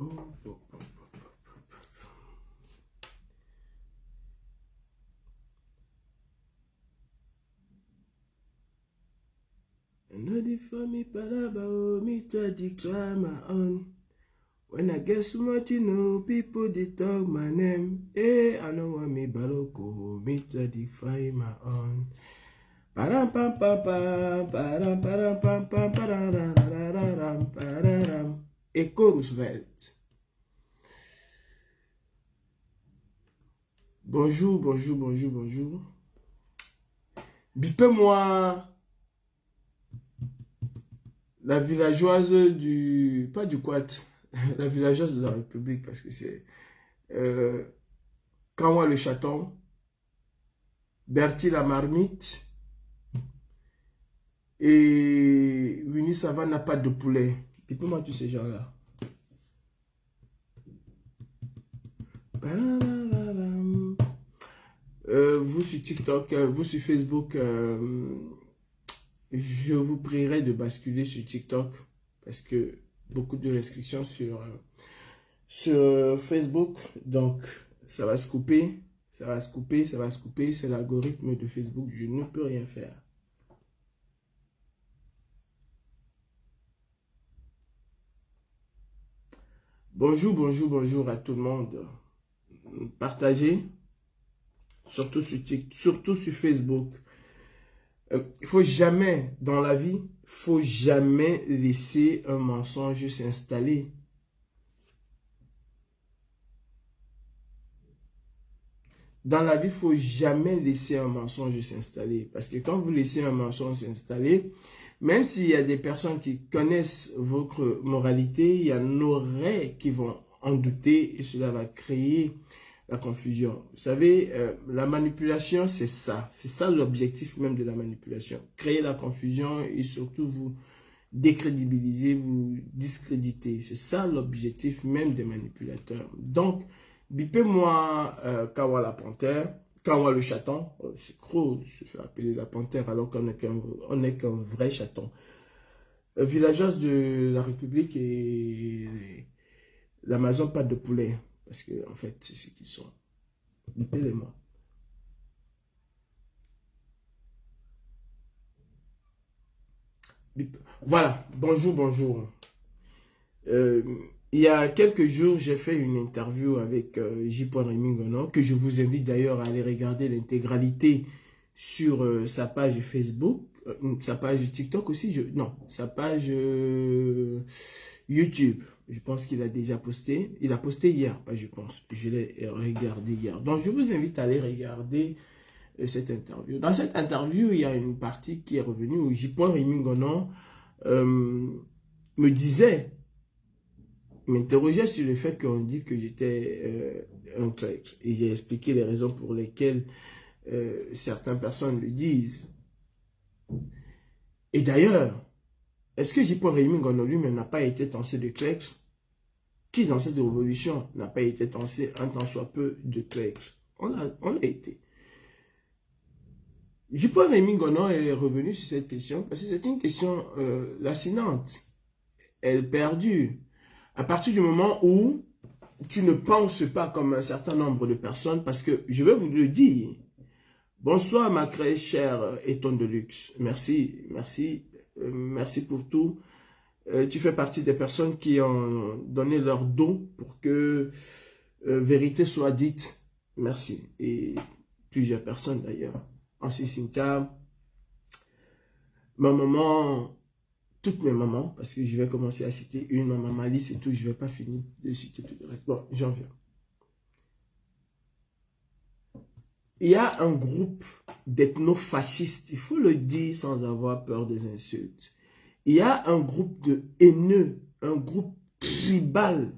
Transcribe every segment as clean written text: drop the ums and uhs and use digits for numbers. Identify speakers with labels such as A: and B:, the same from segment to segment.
A: Oh, oh, oh. Another for me, palaba, me to declare my own. When I get so much, you know, people they talk my name. Hey, I know want me baloko, me to define my own. Param pam pam pam, param pam pam, pararam, pararam. Echo Roosevelt. Bonjour, bonjour, bonjour, bonjour. Bipez-moi la villageoise du... Pas du Quat, la villageoise de la République, parce que c'est... Kanwa le chaton, Bertie la marmite, et Winnie Sava n'a pas de poulet. Bipez-moi tous ces gens-là. Vous sur TikTok, vous sur Facebook, je vous prierai de basculer sur TikTok parce que beaucoup de restrictions sur Facebook. Donc, ça va se couper, ça va se couper, ça va se couper. C'est l'algorithme de Facebook. Je ne peux rien faire. Bonjour, bonjour, bonjour à tout le monde. Partagez, surtout sur Facebook. Il faut jamais, dans la vie, il faut jamais laisser un mensonge s'installer. Dans la vie, il ne faut jamais laisser un mensonge s'installer. Parce que quand vous laissez un mensonge s'installer, même s'il y a des personnes qui connaissent votre moralité, il y en aurait qui vont en douter et cela va créer la confusion. Vous savez, la manipulation, c'est ça. C'est ça l'objectif même de la manipulation. Créer la confusion et surtout vous décrédibiliser, vous discréditer. C'est ça l'objectif même des manipulateurs. Donc, bipez-moi Kawa la panthère, Kawa le chaton. C'est gros de se faire appeler la panthère alors qu'on n'est qu'un vrai chaton. Villageoise de la République et l'Amazon pas de poulet. Parce que en fait, c'est ce qu'ils sont. Bipez-les-moi. Voilà, bonjour, bonjour. Il y a quelques jours, j'ai fait une interview avec J. Rémy Gonon, que je vous invite d'ailleurs à aller regarder l'intégralité sur sa page Facebook, sa page TikTok aussi, non, sa page YouTube. Je pense qu'il a déjà posté. Il a posté hier, pas je pense. Je l'ai regardé hier. Donc, je vous invite à aller regarder cette interview. Dans cette interview, il y a une partie qui est revenue où J. Rémy Gonon me disait, m'interrogeait sur le fait qu'on dit que j'étais un traître. Et j'ai expliqué les raisons pour lesquelles certaines personnes le disent. Et d'ailleurs, est-ce que J. Rémy Gonon lui-même n'a pas été tancé de traître? Qui dans cette révolution n'a pas été tancé un tant soit peu de traître? On l'a été. J. Rémy Gonon est revenu sur cette question parce que c'est une question lancinante. Elle perdure. À partir du moment où tu ne penses pas comme un certain nombre de personnes, parce que je vais vous le dire. Bonsoir ma très chère Eton de Luxe. Merci, merci, merci pour tout. Tu fais partie des personnes qui ont donné leur dos pour que vérité soit dite. Merci. Et plusieurs personnes d'ailleurs. Ainsi Cynthia, ma maman, toutes mes mamans, parce que je vais commencer à citer une, ma maman Alice et tout, je ne vais pas finir de citer tout le reste. Bon, j'en viens. Il y a un groupe d'ethnofascistes, il faut le dire sans avoir peur des insultes. Il y a un groupe de haineux, un groupe tribal,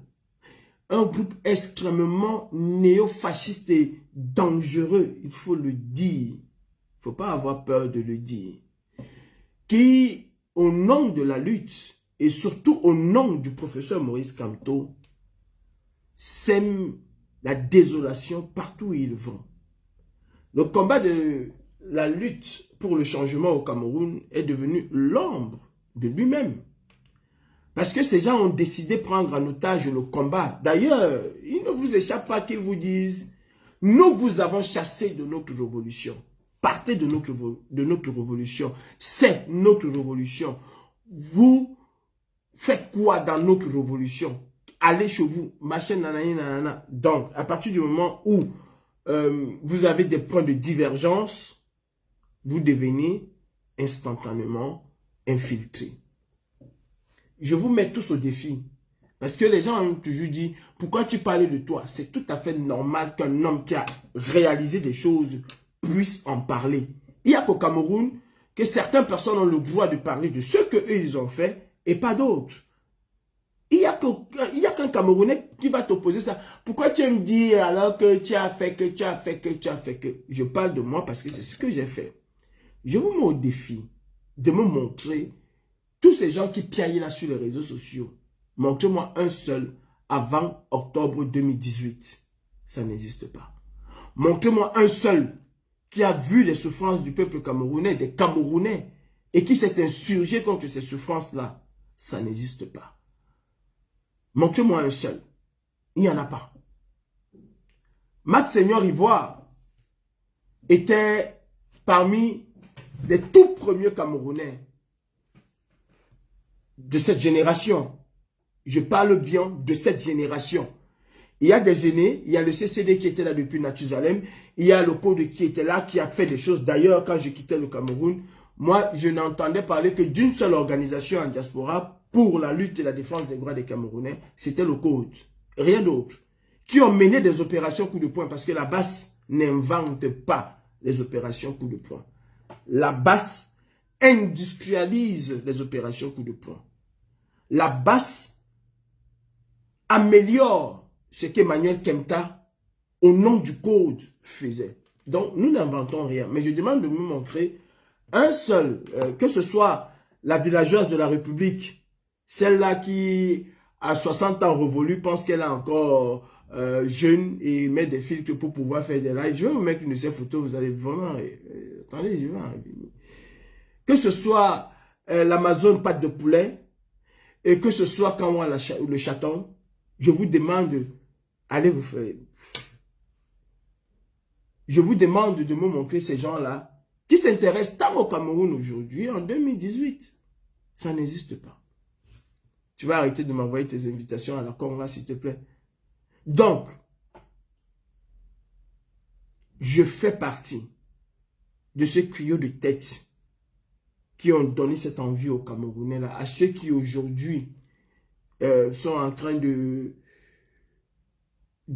A: un groupe extrêmement néo-fasciste et dangereux, il faut le dire. Il ne faut pas avoir peur de le dire. Qui, au nom de la lutte, et surtout au nom du professeur Maurice Kamto, sème la désolation partout où ils vont. Le combat de la lutte pour le changement au Cameroun est devenu l'ombre de lui-même. Parce que ces gens ont décidé de prendre en otage le combat. D'ailleurs, il ne vous échappe pas qu'ils vous disent, nous vous avons chassé de notre révolution. Partez de notre révolution. C'est notre révolution. Vous faites quoi dans notre révolution? Allez chez vous. Machin, nanana, nanana. Donc, à partir du moment où vous avez des points de divergence, vous devenez instantanément infiltré. Je vous mets tous au défi. Parce que les gens ont toujours dit, pourquoi tu parles de toi? C'est tout à fait normal qu'un homme qui a réalisé des choses puisse en parler. Il n'y a qu'au Cameroun que certaines personnes ont le droit de parler de ce qu'eux ils ont fait et pas d'autres. Il n'y a qu'un Camerounais qui va t'opposer ça. Pourquoi tu me dis alors que tu as fait que, tu as fait que, tu as fait que? Je parle de moi parce que c'est ce que j'ai fait. Je vous mets au défi de me montrer tous ces gens qui piaillent là sur les réseaux sociaux. Montrez-moi un seul avant octobre 2018. Ça n'existe pas. Montrez-moi un seul qui a vu les souffrances du peuple camerounais, des Camerounais, et qui s'est insurgé contre ces souffrances-là. Ça n'existe pas. Montrez-moi un seul. Il n'y en a pas. Max Seigneur Ivoire était parmi les tout premiers Camerounais de cette génération. Je parle bien de cette génération. Il y a des aînés, il y a le CCD qui était là depuis Mathusalem, il y a le Code qui était là, qui a fait des choses. D'ailleurs, quand je quittais le Cameroun, moi, je n'entendais parler que d'une seule organisation en diaspora pour la lutte et la défense des droits des Camerounais, c'était le Code. Rien d'autre. Qui ont mené des opérations coup de poing, parce que la BAS n'invente pas les opérations coup de poing. La BAS industrialise les opérations coup de poing. La BAS améliore ce qu'Emmanuel Kempta, au nom du Code, faisait. Donc, nous n'inventons rien. Mais je demande de me montrer un seul, que ce soit la villageoise de la République, celle-là qui, à 60 ans révolue, pense qu'elle est encore jeune et met des filtres pour pouvoir faire des lives. Je vais vous mettre une de ces photos, vous allez vraiment... attendez, je vais en venir. Que ce soit l'Amazon pâte de poulet, et que ce soit Kanwa le chaton, je vous demande, allez vous faire. Je vous demande de me montrer ces gens-là qui s'intéressent tant au Cameroun aujourd'hui, en 2018. Ça n'existe pas. Tu vas arrêter de m'envoyer tes invitations à la Conga, s'il te plaît. Donc, je fais partie de ces criots de tête qui ont donné cette envie aux Camerounais, là, à ceux qui aujourd'hui sont en train de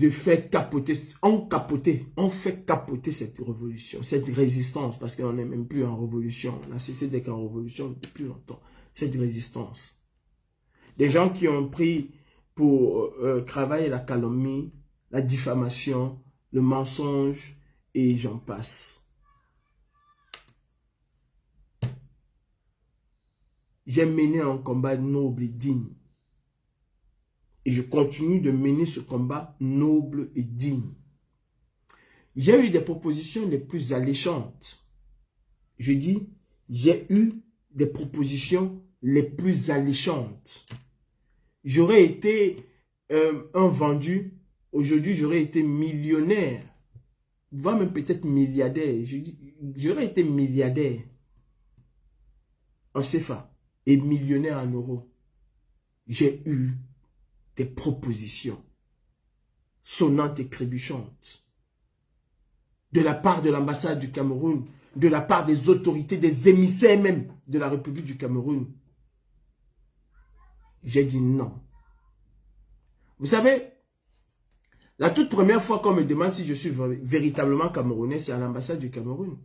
A: faire capoter, on fait capoter cette révolution, cette résistance, parce qu'on n'est même plus en révolution, on a cessé d'être en révolution depuis longtemps, cette résistance. Des gens qui ont pris pour travailler la calomnie, la diffamation, le mensonge, et j'en passe. J'ai mené un combat noble et digne. Et je continue de mener ce combat noble et digne. J'ai eu des propositions les plus alléchantes. Je dis, j'ai eu des propositions les plus alléchantes. J'aurais été un vendu. Aujourd'hui, j'aurais été millionnaire. Voire même peut-être milliardaire. J'aurais été milliardaire en CFA et millionnaire en euros. J'ai eu des propositions sonnantes et trébuchantes de la part de l'ambassade du Cameroun, de la part des autorités, des émissaires même de la République du Cameroun. J'ai dit non. Vous savez, la toute première fois qu'on me demande si je suis véritablement camerounais, c'est à l'ambassade du Cameroun.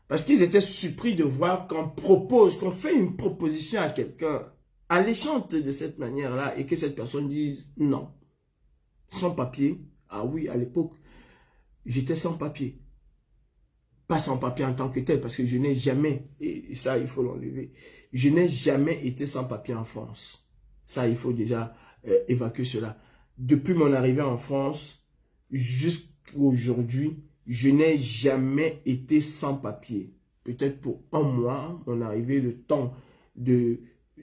A: Parce qu'ils étaient surpris de voir qu'on propose, qu'on fait une proposition à quelqu'un alléchante de cette manière-là et que cette personne dise non. Sans papier. Ah oui, à l'époque, j'étais sans papier. Pas sans papier en tant que tel, parce que je n'ai jamais, et ça il faut l'enlever, je n'ai jamais été sans papier en France. Ça il faut déjà évacuer cela. Depuis mon arrivée en France, jusqu'à aujourd'hui, je n'ai jamais été sans papier. Peut-être pour un mois, mon arrivée, le temps de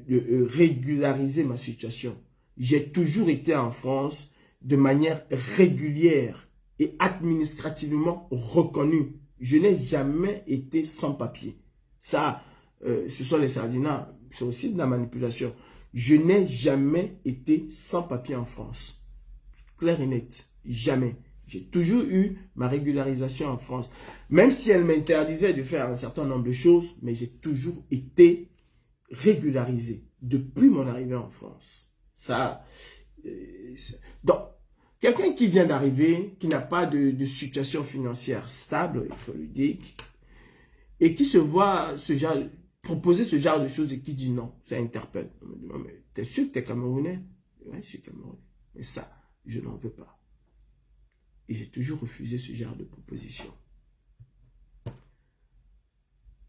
A: régulariser ma situation. J'ai toujours été en France de manière régulière et administrativement reconnue. Je n'ai jamais été sans papier. Ça, ce sont les sardinats, c'est aussi de la manipulation. Je n'ai jamais été sans papier en France. Clair et net, jamais. J'ai toujours eu ma régularisation en France. Même si elle m'interdisait de faire un certain nombre de choses, mais j'ai toujours été régularisé depuis mon arrivée en France. Ça, donc, quelqu'un qui vient d'arriver, qui n'a pas de situation financière stable, il faut le dire, et qui se voit proposer ce genre de choses et qui dit non, ça interpelle. On me dit, non, mais t'es sûr que t'es Camerounais? Oui, je suis Camerounais. Mais ça, je n'en veux pas. Et j'ai toujours refusé ce genre de proposition.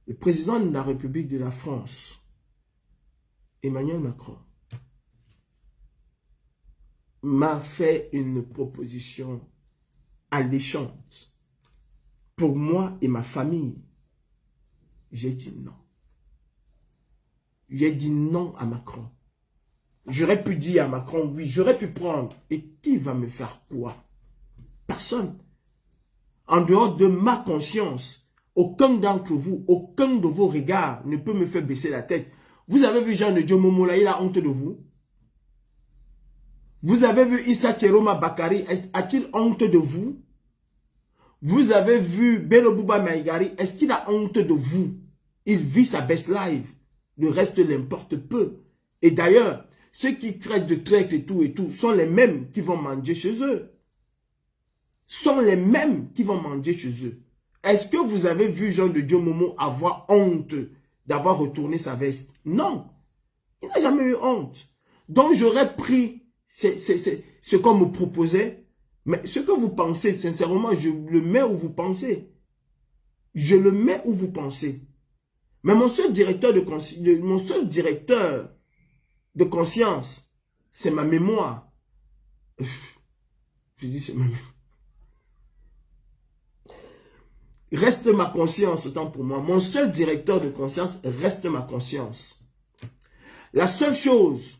A: Le président de la République de la France, Emmanuel Macron, m'a fait une proposition alléchante pour moi et ma famille. J'ai dit non. J'ai dit non à Macron. J'aurais pu dire à Macron oui, j'aurais pu prendre. Et qui va me faire quoi? Personne. En dehors de ma conscience, aucun d'entre vous, aucun de vos regards ne peut me faire baisser la tête. Vous avez vu Jean de Dieu Momola, il a honte de vous? Vous avez vu Issa Tcheroma Bakari, a-t-il honte de vous? Vous avez vu Bello Bouba Maïgari, est-ce qu'il a honte de vous? Il vit sa best life. Le reste l'importe peu. Et d'ailleurs, ceux qui craignent de traître et tout, sont les mêmes qui vont manger chez eux. Sont les mêmes qui vont manger chez eux. Est-ce que vous avez vu Jean de Dieu Momo avoir honte d'avoir retourné sa veste? Non. Il n'a jamais eu honte. Donc j'aurais pris ce qu'on me proposait. Mais ce que vous pensez, sincèrement, je le mets où vous pensez. Je le mets où vous pensez. Mais mon seul directeur de conscience, c'est ma mémoire. Je dis c'est ma mémoire. Reste ma conscience autant pour moi. Mon seul directeur de conscience reste ma conscience. La seule chose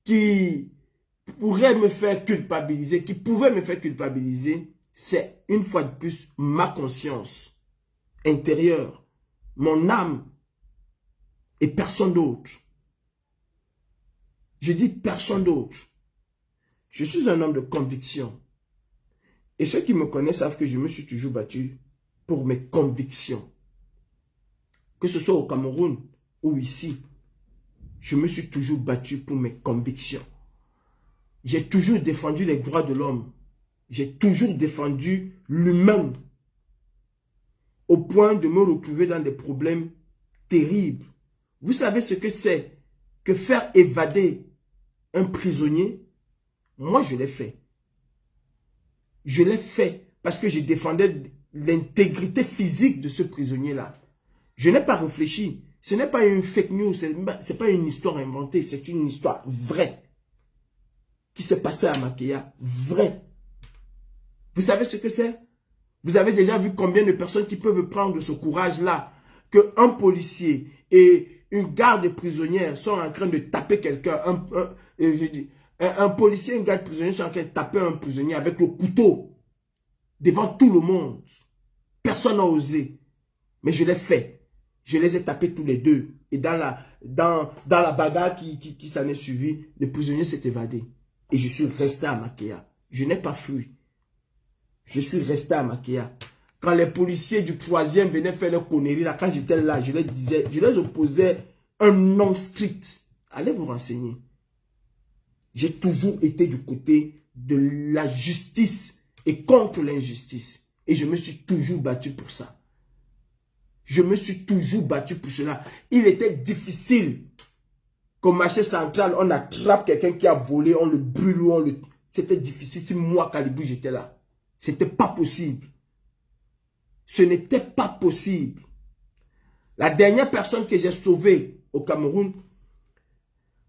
A: qui pourrait me faire culpabiliser, qui pouvait me faire culpabiliser, c'est une fois de plus ma conscience intérieure, mon âme et personne d'autre. Je dis personne d'autre. Je suis un homme de conviction. Et ceux qui me connaissent savent que je me suis toujours battu pour mes convictions. Que ce soit au Cameroun ou ici, je me suis toujours battu pour mes convictions. J'ai toujours défendu les droits de l'homme. J'ai toujours défendu l'humain. Au point de me retrouver dans des problèmes terribles. Vous savez ce que c'est que faire évader un prisonnier? Moi, je l'ai fait. Je l'ai fait parce que je défendais l'intégrité physique de ce prisonnier-là. Je n'ai pas réfléchi. Ce n'est pas une fake news, ce n'est pas une histoire inventée, c'est une histoire vraie qui s'est passée à Makéa. Vraie. Vous savez ce que c'est? Vous avez déjà vu combien de personnes qui peuvent prendre ce courage-là, qu'un policier et une garde prisonnière sont en train de taper quelqu'un. Un policier et une garde prisonnière sont en train de taper un prisonnier avec le couteau devant tout le monde. Personne n'a osé. Mais je l'ai fait. Je les ai tapés tous les deux. Et dans la bagarre qui s'en est suivie, le prisonnier s'est évadé. Et je suis resté à Makéa. Je n'ai pas fui. Je suis resté à Makéa. Quand les policiers du 3e venaient faire leur conneries, là, quand j'étais là, je les disais, je les opposais un non-script. Allez vous renseigner. J'ai toujours été du côté de la justice et contre l'injustice. Et je me suis toujours battu pour ça. Je me suis toujours battu pour cela. Il était difficile qu'au marché central, on attrape quelqu'un qui a volé, on le brûle, C'était difficile si moi, Kalibou, j'étais là. C'était pas possible. Ce n'était pas possible. La dernière personne que j'ai sauvée au Cameroun,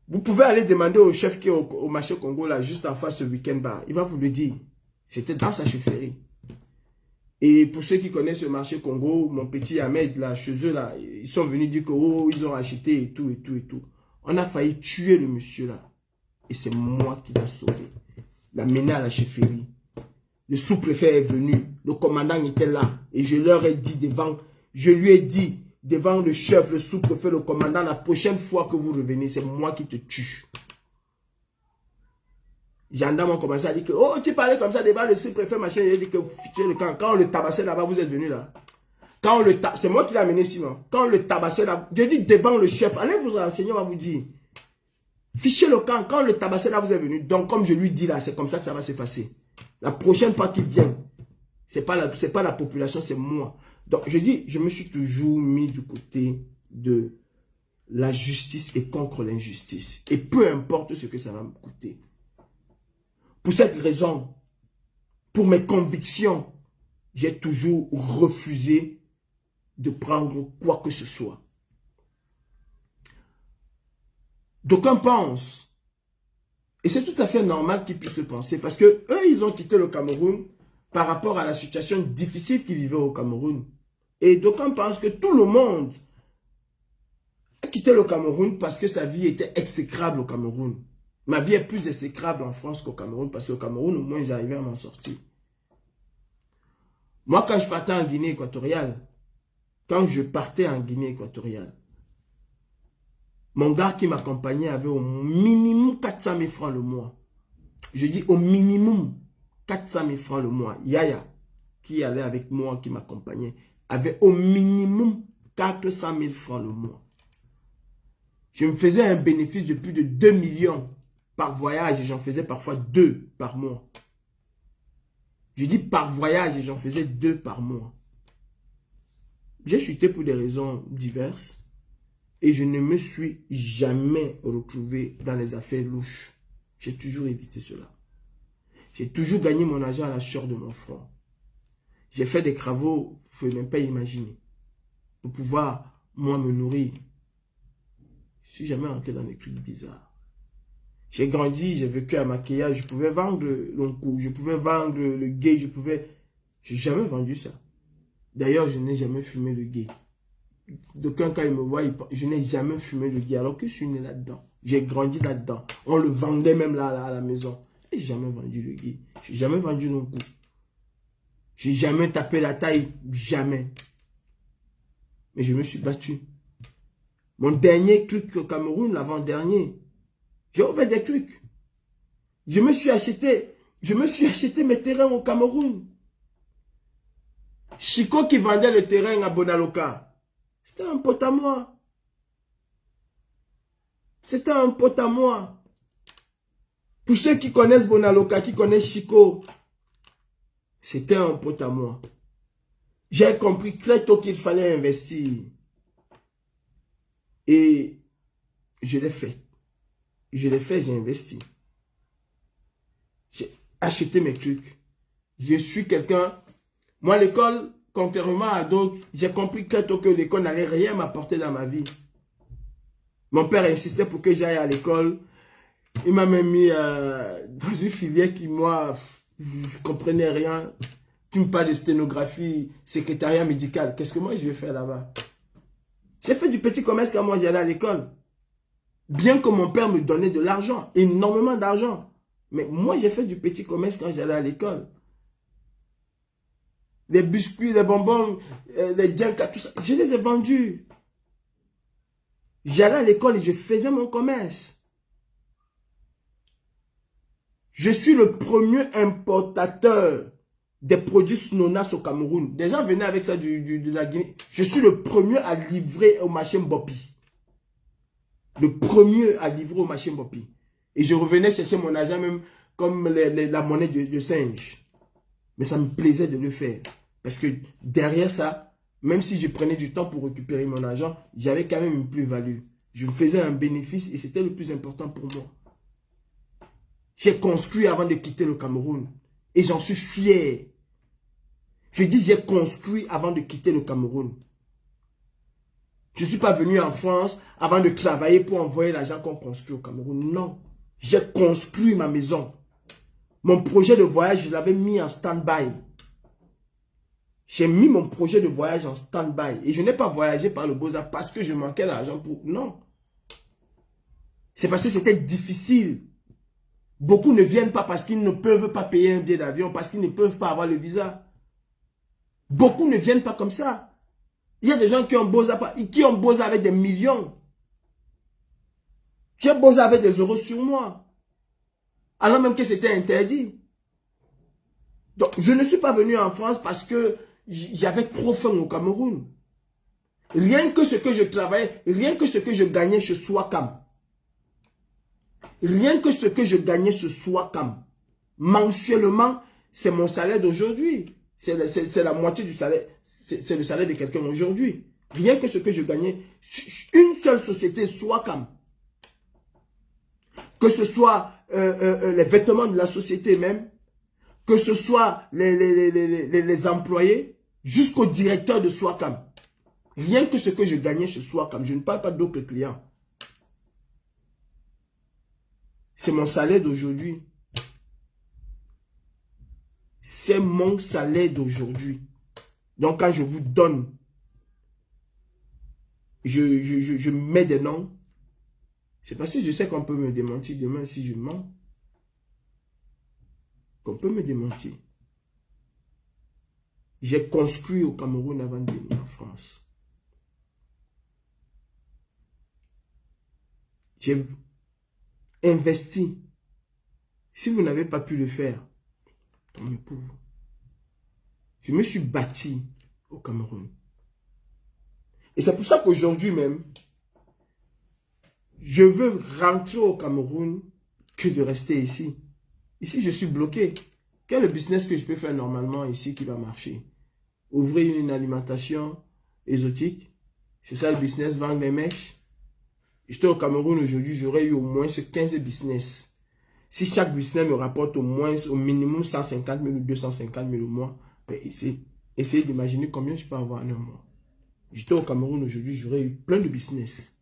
A: vous pouvez aller demander au chef qui est au marché Congo, là, juste en face ce week-end bar. Il va vous le dire. C'était dans sa chefferie. Et pour ceux qui connaissent le marché Congo, mon petit Ahmed, là, chez eux, là, ils sont venus dire que, oh, ils ont acheté et tout. On a failli tuer le monsieur là. Et c'est moi qui l'ai sauvé. L'a mené à la chefferie. Le sous-préfet est venu. Le commandant était là. Et je leur ai dit devant, je lui ai dit devant le chef, le sous-préfet, le commandant, la prochaine fois que vous revenez, c'est moi qui te tue. Gendarmes ont commencé à dire que, oh, tu parlais comme ça devant le sous-préfet, machin. Il a dit que, quand on le tabassait là-bas, vous êtes venu là. Quand on le c'est moi qui l'ai amené sinon. Quand on le tabassait là, je dis devant le chef, allez vous renseigner, on va vous dire. Fichez le camp, quand on le tabassait là, vous êtes venu. Donc, comme je lui dis là, c'est comme ça que ça va se passer. La prochaine fois qu'il vient, c'est pas la population, c'est moi. Donc, je dis, je me suis toujours mis du côté de la justice et contre l'injustice. Et peu importe ce que ça va me coûter. Pour cette raison, pour mes convictions, j'ai toujours refusé de prendre quoi que ce soit. D'aucuns pensent, et c'est tout à fait normal qu'ils puissent le penser, parce que eux, ils ont quitté le Cameroun par rapport à la situation difficile qu'ils vivaient au Cameroun. Et d'aucuns pensent que tout le monde a quitté le Cameroun parce que sa vie était exécrable au Cameroun. Ma vie est plus exécrable en France qu'au Cameroun, parce qu'au Cameroun, au moins, j'arrivais à m'en sortir. Moi, quand je partais en Guinée équatoriale, mon gars qui m'accompagnait avait au minimum 400 000 francs le mois. Je dis au minimum 400 000 francs le mois. Yaya, qui allait avec moi, qui m'accompagnait, avait au minimum 400 000 francs le mois. Je me faisais un bénéfice de plus de 2 millions par voyage et j'en faisais parfois 2 par mois. Je dis par voyage et j'en faisais 2 par mois. J'ai chuté pour des raisons diverses. Et je ne me suis jamais retrouvé dans les affaires louches. J'ai toujours évité cela. J'ai toujours gagné mon argent à la sueur de mon front. J'ai fait des travaux, vous ne pouvez même pas imaginer, pour pouvoir, moi, me nourrir. Je ne suis jamais rentré dans des trucs bizarres. J'ai grandi, j'ai vécu à maquillage, je pouvais vendre le coup, je pouvais vendre le gay, je n'ai jamais vendu ça. D'ailleurs, je n'ai jamais fumé le gay. D'aucuns, quand ils me voient, je n'ai jamais fumé le gay alors que je suis né là-dedans. J'ai grandi là-dedans. On le vendait même là à la maison. Je n'ai jamais vendu le gay. Je n'ai jamais vendu non coup. Je n'ai jamais tapé la taille. Jamais. Mais je me suis battu. Mon dernier truc au Cameroun, l'avant-dernier, j'ai ouvert des trucs. Je me suis acheté mes terrains au Cameroun. Chico qui vendait le terrain à Bonaloka. C'était un pote à moi. C'était un pote à moi. Pour ceux qui connaissent Bonaloka, qui connaissent Chico, c'était un pote à moi. J'ai compris très tôt qu'il fallait investir. Et je l'ai fait. Je l'ai fait, j'ai investi. J'ai acheté mes trucs. Je suis quelqu'un... Moi, l'école... Contrairement à d'autres, j'ai compris très tôt que l'école n'allait rien m'apporter dans ma vie. Mon père insistait pour que j'aille à l'école. Il m'a même mis dans une filière qui, moi, je ne comprenais rien. Tu me parles de sténographie, secrétariat médical. Qu'est-ce que moi je vais faire là-bas? J'ai fait du petit commerce quand moi j'allais à l'école. Bien que mon père me donnait de l'argent, énormément d'argent. Mais moi, j'ai fait du petit commerce quand j'allais à l'école. Les biscuits, les bonbons, les djankas, tout ça, je les ai vendus. J'allais à l'école et je faisais mon commerce. Je suis le premier importateur des produits Snonas au Cameroun. Des gens venaient avec ça de la Guinée. Je suis le premier à livrer au marché Mbopi. Le premier à livrer au marché Mbopi. Et je revenais chercher mon argent même comme la monnaie de singe. Mais ça me plaisait de le faire. Parce que derrière ça, même si je prenais du temps pour récupérer mon argent, j'avais quand même une plus-value. Je me faisais un bénéfice et c'était le plus important pour moi. J'ai construit avant de quitter le Cameroun. Et j'en suis fier. Je dis j'ai construit avant de quitter le Cameroun. Je ne suis pas venu en France avant de travailler pour envoyer l'argent qu'on construit au Cameroun. Non. J'ai construit ma maison. Mon projet de voyage, je l'avais mis en stand-by. J'ai mis mon projet de voyage en stand-by. Et je n'ai pas voyagé par le Beaux-Arts parce que je manquais d'argent pour... Non. C'est parce que c'était difficile. Beaucoup ne viennent pas parce qu'ils ne peuvent pas payer un billet d'avion, parce qu'ils ne peuvent pas avoir le visa. Beaucoup ne viennent pas comme ça. Il y a des gens qui ont bossé avec des millions. Qui ont bossé avec des euros sur moi. Alors même que c'était interdit. Donc, je ne suis pas venu en France parce que j'avais trop faim au Cameroun. Rien que ce que je travaillais, rien que ce que je gagnais chez Swakam. Rien que ce que je gagnais chez Swakam. Mensuellement, c'est mon salaire d'aujourd'hui. C'est la moitié du salaire. C'est le salaire de quelqu'un aujourd'hui. Rien que ce que je gagnais, une seule société, Swakam. Que ce soit les vêtements de la société même, que ce soit les employés, jusqu'au directeur de Swakam. Rien que ce que je gagnais chez Swakam, je ne parle pas d'autres clients. C'est mon salaire d'aujourd'hui. C'est mon salaire d'aujourd'hui. Donc quand je vous donne, je mets des noms, c'est parce que je sais qu'on peut me démentir demain si je mens. Qu'on peut me démentir. J'ai construit au Cameroun avant de venir en France. J'ai investi. Si vous n'avez pas pu le faire, tant mieux pour vous. Je me suis bâti au Cameroun. Et c'est pour ça qu'aujourd'hui même, je veux rentrer au Cameroun que de rester ici. Ici, je suis bloqué. Quel est le business que je peux faire normalement ici qui va marcher? Ouvrir une alimentation exotique. C'est ça le business, vendre les mèches. J'étais au Cameroun aujourd'hui, j'aurais eu au moins 15 business. Si chaque business me rapporte au minimum 150 000 ou 250 000 au mois, ben essayez d'imaginer combien je peux avoir en un mois. J'étais au Cameroun aujourd'hui, j'aurais eu plein de business.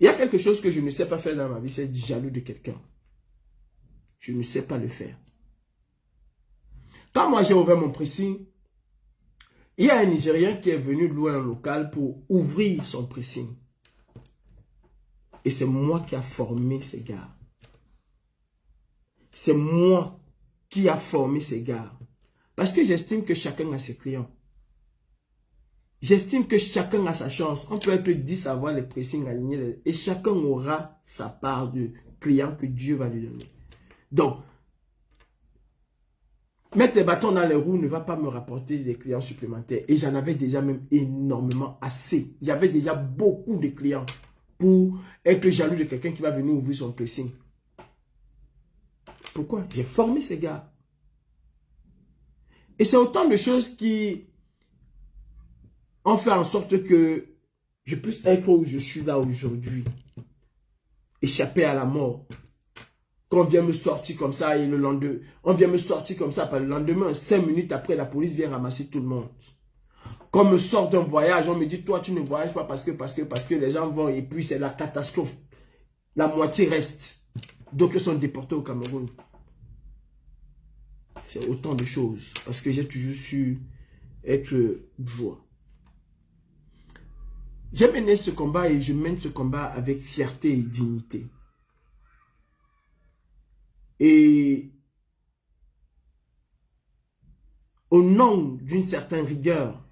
A: Il y a quelque chose que je ne sais pas faire dans ma vie, c'est être jaloux de quelqu'un. Je ne sais pas le faire. Quand moi j'ai ouvert mon pressing, il y a un Nigérien qui est venu louer un local pour ouvrir son pressing. Et c'est moi qui a formé ces gars. C'est moi qui a formé ces gars. Parce que j'estime que chacun a ses clients. J'estime que chacun a sa chance. On peut être 10 à avoir les pressings alignés. Et chacun aura sa part de clients que Dieu va lui donner. Donc, mettre les bâtons dans les roues ne va pas me rapporter des clients supplémentaires. Et j'en avais déjà même énormément assez. J'avais déjà beaucoup de clients pour être jaloux de quelqu'un qui va venir ouvrir son pressing. Pourquoi? J'ai formé ces gars. Et c'est autant de choses qui ont fait en sorte que je puisse être où je suis là aujourd'hui. Échapper à la mort. Qu'on vient me sortir comme ça et le lendemain, on vient me sortir comme ça, par le lendemain, 5 minutes après, la police vient ramasser tout le monde. Quand on me sort d'un voyage, on me dit, toi, tu ne voyages pas parce que les gens vont et puis c'est la catastrophe. La moitié reste. D'autres sont déportés au Cameroun. C'est autant de choses. Parce que j'ai toujours su être joie. J'ai mené ce combat et je mène ce combat avec fierté et dignité. Et au nom d'une certaine rigueur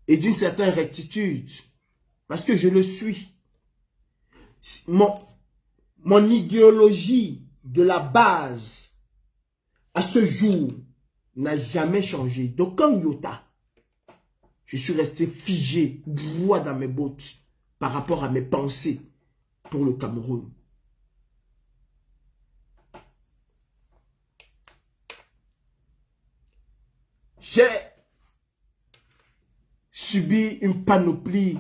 A: et d'une certaine rectitude, parce que je le suis, mon idéologie de la base à ce jour n'a jamais changé. D'aucun iota. Je suis resté figé, droit dans mes bottes par rapport à mes pensées pour le Cameroun. J'ai subi une panoplie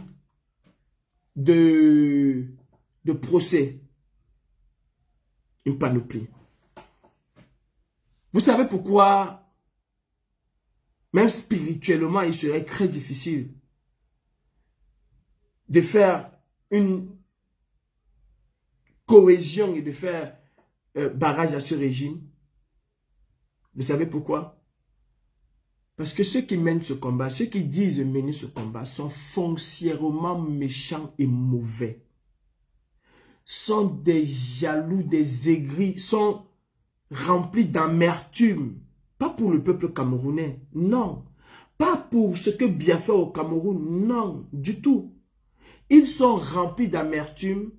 A: de procès. Une panoplie. Vous savez pourquoi, même spirituellement, il serait très difficile de faire une cohésion et de faire barrage à ce régime? Vous savez pourquoi? Parce que ceux qui mènent ce combat, ceux qui disent mener ce combat, sont foncièrement méchants et mauvais. Sont des jaloux, des aigris, sont remplis d'amertume. Pas pour le peuple camerounais, non. Pas pour ce que Biya fait au Cameroun, non, du tout. Ils sont remplis d'amertume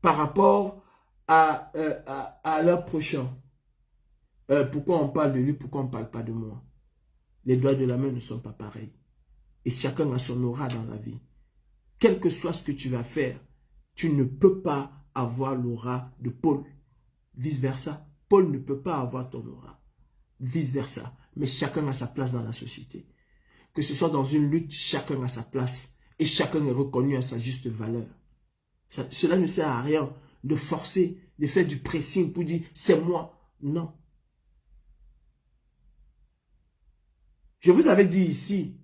A: par rapport à leur prochain. Pourquoi on parle de lui, pourquoi on ne parle pas de moi? Les doigts de la main ne sont pas pareils. Et chacun a son aura dans la vie. Quel que soit ce que tu vas faire, tu ne peux pas avoir l'aura de Paul. Vice versa. Paul ne peut pas avoir ton aura. Vice versa. Mais chacun a sa place dans la société. Que ce soit dans une lutte, chacun a sa place. Et chacun est reconnu à sa juste valeur. Cela ne sert à rien de forcer, de faire du pressing pour dire c'est moi. Non. Je vous avais dit ici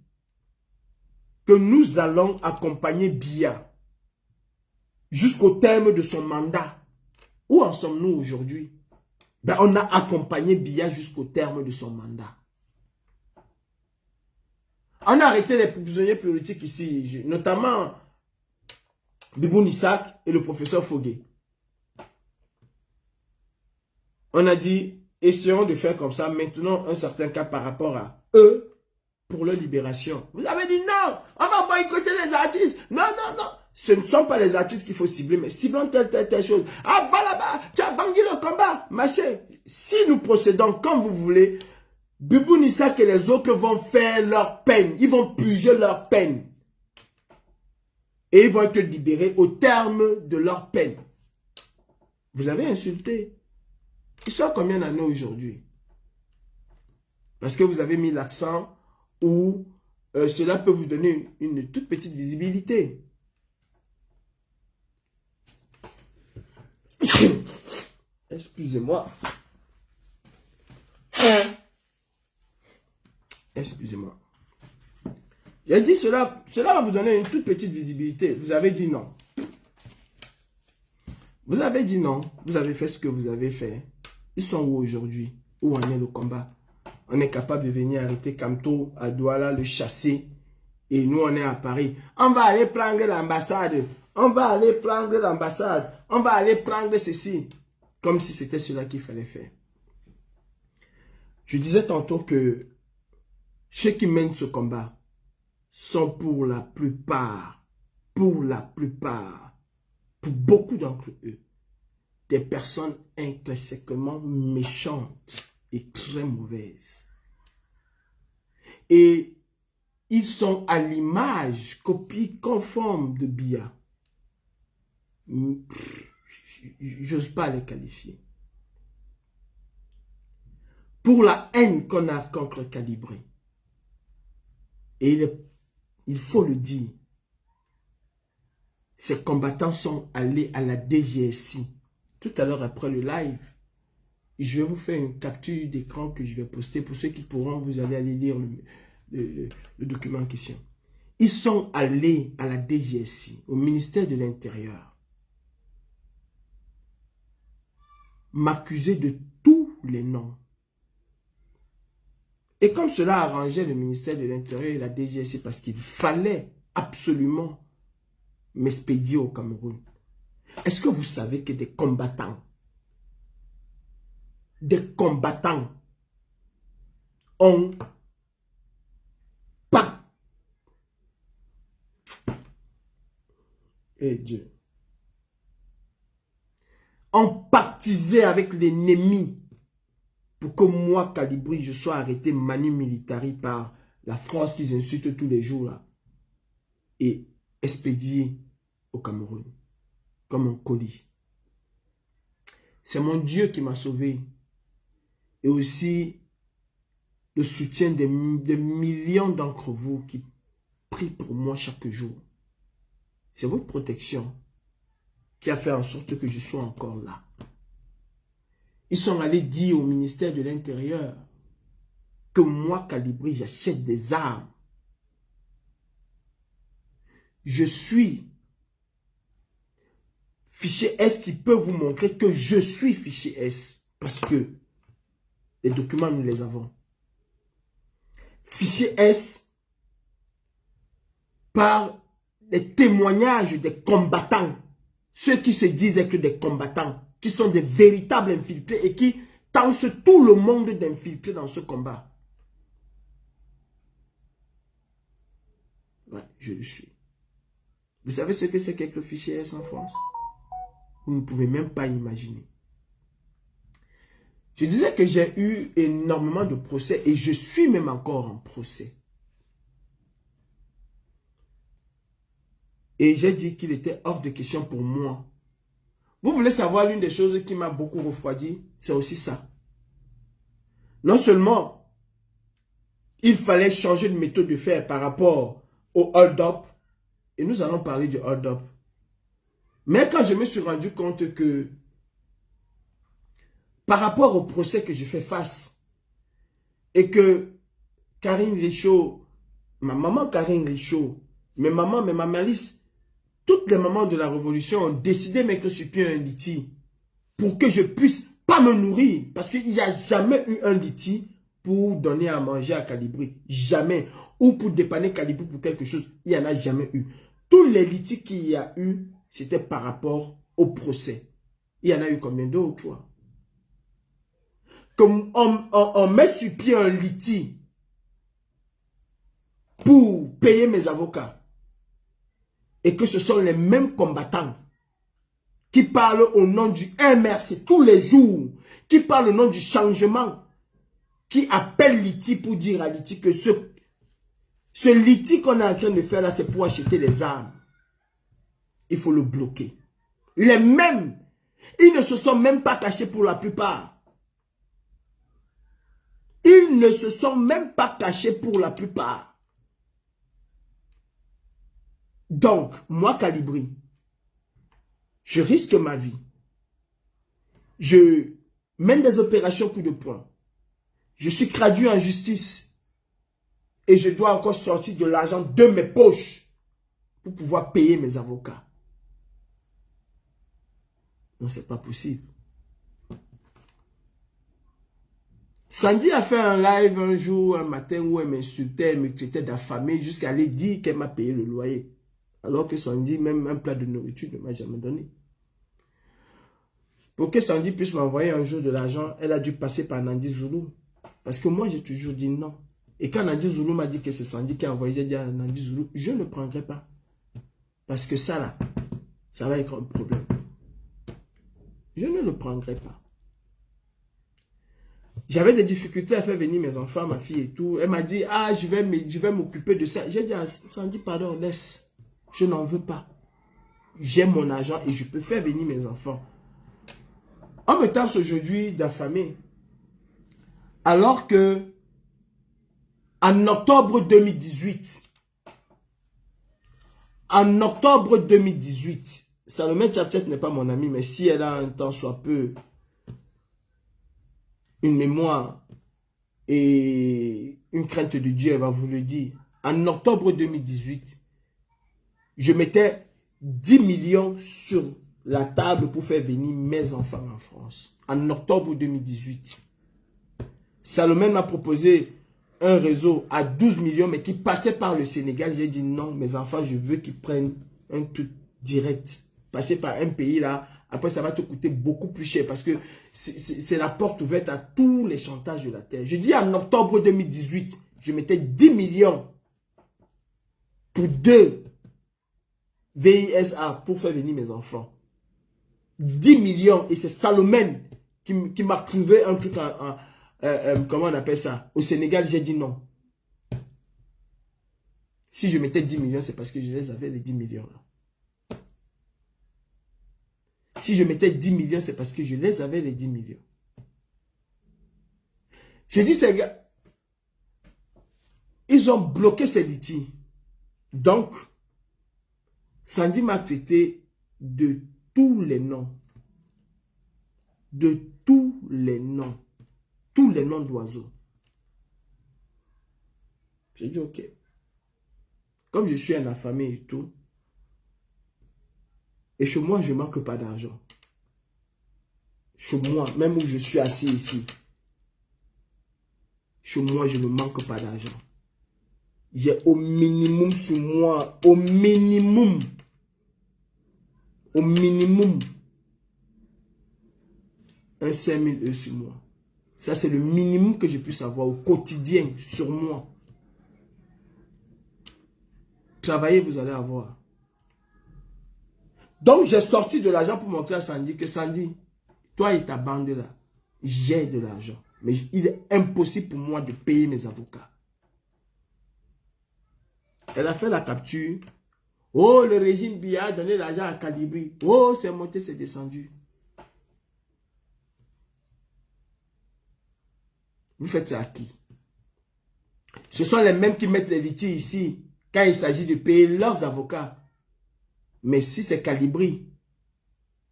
A: que nous allons accompagner Biya jusqu'au terme de son mandat. Où en sommes-nous aujourd'hui? Ben, on a accompagné Biya jusqu'au terme de son mandat. On a arrêté les prisonniers politiques ici, notamment Biboun Isaac et le professeur Fogué. On a dit, essayons de faire comme ça, maintenant un certain cas par rapport à eux pour leur libération. Vous avez dit non, on va boycotter les artistes. Non, non, non. Ce ne sont pas les artistes qu'il faut cibler, mais ciblons telle chose. Ah, va là-bas, tu as vendu le combat, machin. Si nous procédons comme vous voulez, Biboun Isaac et les autres vont faire leur peine. Ils vont purger leur peine. Et ils vont être libérés au terme de leur peine. Vous avez insulté. Ils sont combien d'années aujourd'hui? Parce que vous avez mis l'accent où cela peut vous donner une toute petite visibilité. Excusez-moi. Excusez-moi. J'ai dit cela va vous donner une toute petite visibilité. Vous avez dit non. Vous avez dit non. Vous avez fait ce que vous avez fait. Ils sont où aujourd'hui? Où en est le combat? On est capable de venir arrêter Kamto à Douala, le chasser. Et nous, on est à Paris. On va aller prendre l'ambassade. On va aller prendre l'ambassade. On va aller prendre ceci. Comme si c'était cela qu'il fallait faire. Je disais tantôt que ceux qui mènent ce combat sont pour la plupart, pour beaucoup d'entre eux, des personnes intrinsèquement méchantes et très mauvaises. Et ils sont à l'image, copie conforme de Biya. J'ose pas les qualifier. Pour la haine qu'on a contre Calibré. Et il faut le dire, ces combattants sont allés à la DGSI. Tout à l'heure après le live, je vais vous faire une capture d'écran que je vais poster. Pour ceux qui pourront, vous allez aller lire le document en question. Ils sont allés à la DGSI, au ministère de l'Intérieur, m'accuser de tous les noms. Et comme cela arrangeait le ministère de l'Intérieur et la DGSI, parce qu'il fallait absolument m'expédier au Cameroun. Est-ce que vous savez que des combattants ont pas... Et Dieu. Ont pactisé avec l'ennemi pour que moi, Calibré, je sois arrêté manu militari par la France qu'ils insultent tous les jours là, et expédié au Cameroun comme un colis. C'est mon Dieu qui m'a sauvé et aussi le soutien des millions d'entre vous qui prient pour moi chaque jour. C'est votre protection qui a fait en sorte que je sois encore là. Ils sont allés dire au ministère de l'Intérieur que moi, Calibré, j'achète des armes. Je suis fichier S qui peut vous montrer que je suis fichier S. Parce que les documents, nous les avons. fichier S par les témoignages des combattants. Ceux qui se disent être des combattants, qui sont des véritables infiltrés et qui tentent tout le monde d'infiltrer dans ce combat. Ouais, je le suis. Vous savez ce que c'est qu'être le fichier S en France? Vous ne pouvez même pas imaginer. Je disais que j'ai eu énormément de procès et je suis même encore en procès. Et j'ai dit qu'il était hors de question pour moi. Vous voulez savoir l'une des choses qui m'a beaucoup refroidi? C'est aussi ça. Non seulement il fallait changer de méthode de faire par rapport au hold-up, et nous allons parler du hold-up. Mais quand je me suis rendu compte que par rapport au procès que je fais face, et que Karine Richaud, ma maman Karine Richaud, mes mamans, mes mamalistes, toutes les mamans de la Révolution ont décidé de mettre sur pied un liti pour que je puisse pas me nourrir. Parce qu'il n'y a jamais eu un liti pour donner à manger à Calibri. Jamais. Ou pour dépanner Calibri pour quelque chose. Il n'y en a jamais eu. Tous les litis qu'il y a eu, c'était par rapport au procès. Il y en a eu combien d'autres? Comme on met sur pied un liti pour payer mes avocats. Et que ce sont les mêmes combattants qui parlent au nom du MRC tous les jours, qui parlent au nom du changement, qui appellent Liti pour dire à Liti que ce Liti qu'on est en train de faire là, c'est pour acheter les armes. Il faut le bloquer. Les mêmes, ils ne se sont même pas cachés pour la plupart. Ils ne se sont même pas cachés pour la plupart. Donc, moi, Calibri, je risque ma vie. Je mène des opérations coup de poing. Je suis traduit en justice. Et je dois encore sortir de l'argent de mes poches pour pouvoir payer mes avocats. Non, c'est pas possible. Sandy a fait un live un jour, un matin, où elle m'insultait, elle me traitait d'affamée jusqu'à aller dire qu'elle m'a payé le loyer. Alors que Sandy, même un plat de nourriture, ne m'a jamais donné. Pour que Sandy puisse m'envoyer un jour de l'argent, elle a dû passer par Nandi Zoulou. Parce que moi, j'ai toujours dit non. Et quand Nandi Zoulou m'a dit que c'est Sandy qui a envoyé, j'ai dit à Nandi Zoulou, je ne prendrai pas. Parce que ça là, ça va être un problème. Je ne le prendrai pas. J'avais des difficultés à faire venir mes enfants, ma fille et tout. Elle m'a dit, ah, je vais m'occuper de ça. J'ai dit à Sandy, pardon, laisse. Je n'en veux pas. J'ai mon argent et je peux faire venir mes enfants. On me tente aujourd'hui d'affamer. Alors que, en octobre 2018, Salomé Tchatchet n'est pas mon amie, mais si elle a un temps soit peu, une mémoire et une crainte de Dieu, elle va vous le dire. En octobre 2018, je mettais 10 millions sur la table pour faire venir mes enfants en France. En octobre 2018. Salomé m'a proposé un réseau à 12 millions, mais qui passait par le Sénégal. J'ai dit non, mes enfants, je veux qu'ils prennent un truc direct. Passer par un pays là, après ça va te coûter beaucoup plus cher parce que c'est la porte ouverte à tous les chantages de la terre. Je dis en octobre 2018, je mettais 10 millions pour 2 VISA pour faire venir mes enfants. 10 millions. Et c'est Salomé qui m'a trouvé un truc comment on appelle ça? Au Sénégal, j'ai dit non. Si je mettais 10 millions, c'est parce que je les avais, les 10 millions là. Si je mettais 10 millions, c'est parce que je les avais, les 10 millions. Je dis, ces gars, ils ont bloqué ces litiges. Donc, Sandy m'a traité de tous les noms. De tous les noms. Tous les noms d'oiseaux. J'ai dit, ok. Comme je suis un affamé et tout, et chez moi, je ne manque pas d'argent. Chez moi, même où je suis assis ici, chez moi, je ne manque pas d'argent. J'ai au minimum sur moi, au minimum, un 5 000 € sur moi. Ça, c'est le minimum que je puisse avoir au quotidien sur moi. Travaillez, vous allez avoir. Donc, j'ai sorti de l'argent pour montrer à Sandy que Sandy, toi et ta bande là, j'ai de l'argent. Mais il est impossible pour moi de payer mes avocats. Elle a fait la capture. Oh, le régime Biya a donné l'argent à Calibri. Oh, c'est monté, c'est descendu. Vous faites ça à qui? Ce sont les mêmes qui mettent les litiges ici quand il s'agit de payer leurs avocats. Mais si c'est Calibri,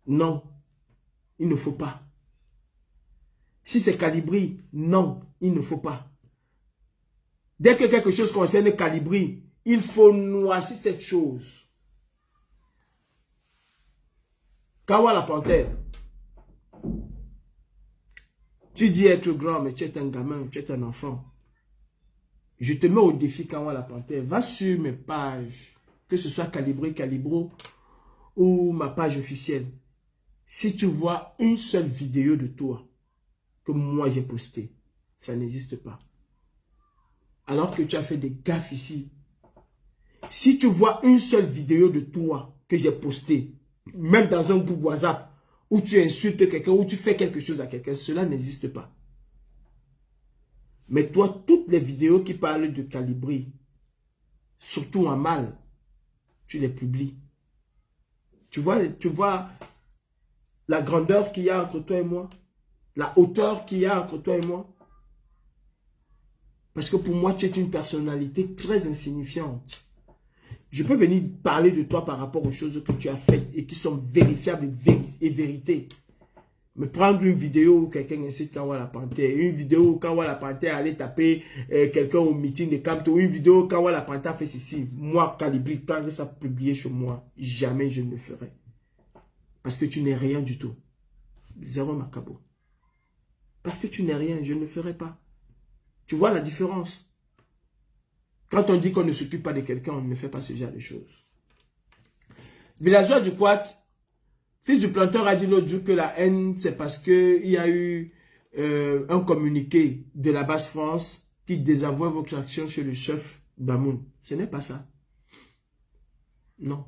A: non, il ne faut pas. Si c'est Calibri, non, il ne faut pas. Dès que quelque chose concerne Calibri, il faut noircir cette chose. Kawa la panthère. Tu dis être grand, mais tu es un gamin, tu es un enfant. Je te mets au défi, Kawa la panthère. Va sur mes pages, que ce soit Calibré, Calibro ou ma page officielle. Si tu vois une seule vidéo de toi que moi j'ai postée, ça n'existe pas. Alors que tu as fait des gaffes ici. Si tu vois une seule vidéo de toi que j'ai postée, même dans un groupe WhatsApp, où tu insultes quelqu'un, où tu fais quelque chose à quelqu'un, cela n'existe pas. Mais toi, toutes les vidéos qui parlent de Calibri, surtout en mal, tu les publies. Tu vois la grandeur qu'il y a entre toi et moi, la hauteur qu'il y a entre toi et moi. Parce que pour moi, tu es une personnalité très insignifiante. Je peux venir parler de toi par rapport aux choses que tu as faites et qui sont vérifiables et vérités. Mais prendre une vidéo où quelqu'un incite Kawa la panthère, une vidéo où Kawa la panthère allait taper quelqu'un au meeting de camp, ou une vidéo où Kawa la panthère fait ceci. Moi, Calibri, quand ça publié chez moi, jamais je ne le ferai. Parce que tu n'es rien du tout. Zéro macabo. Parce que tu n'es rien, je ne le ferai pas. Tu vois la différence? Quand on dit qu'on ne s'occupe pas de quelqu'un, on ne fait pas ce genre de choses. Villageois du Quat, fils du planteur a dit l'autre jour que la haine, c'est parce qu'il y a eu un communiqué de la Basse France qui désavoue votre action chez le chef Bamoun. Ce n'est pas ça. Non.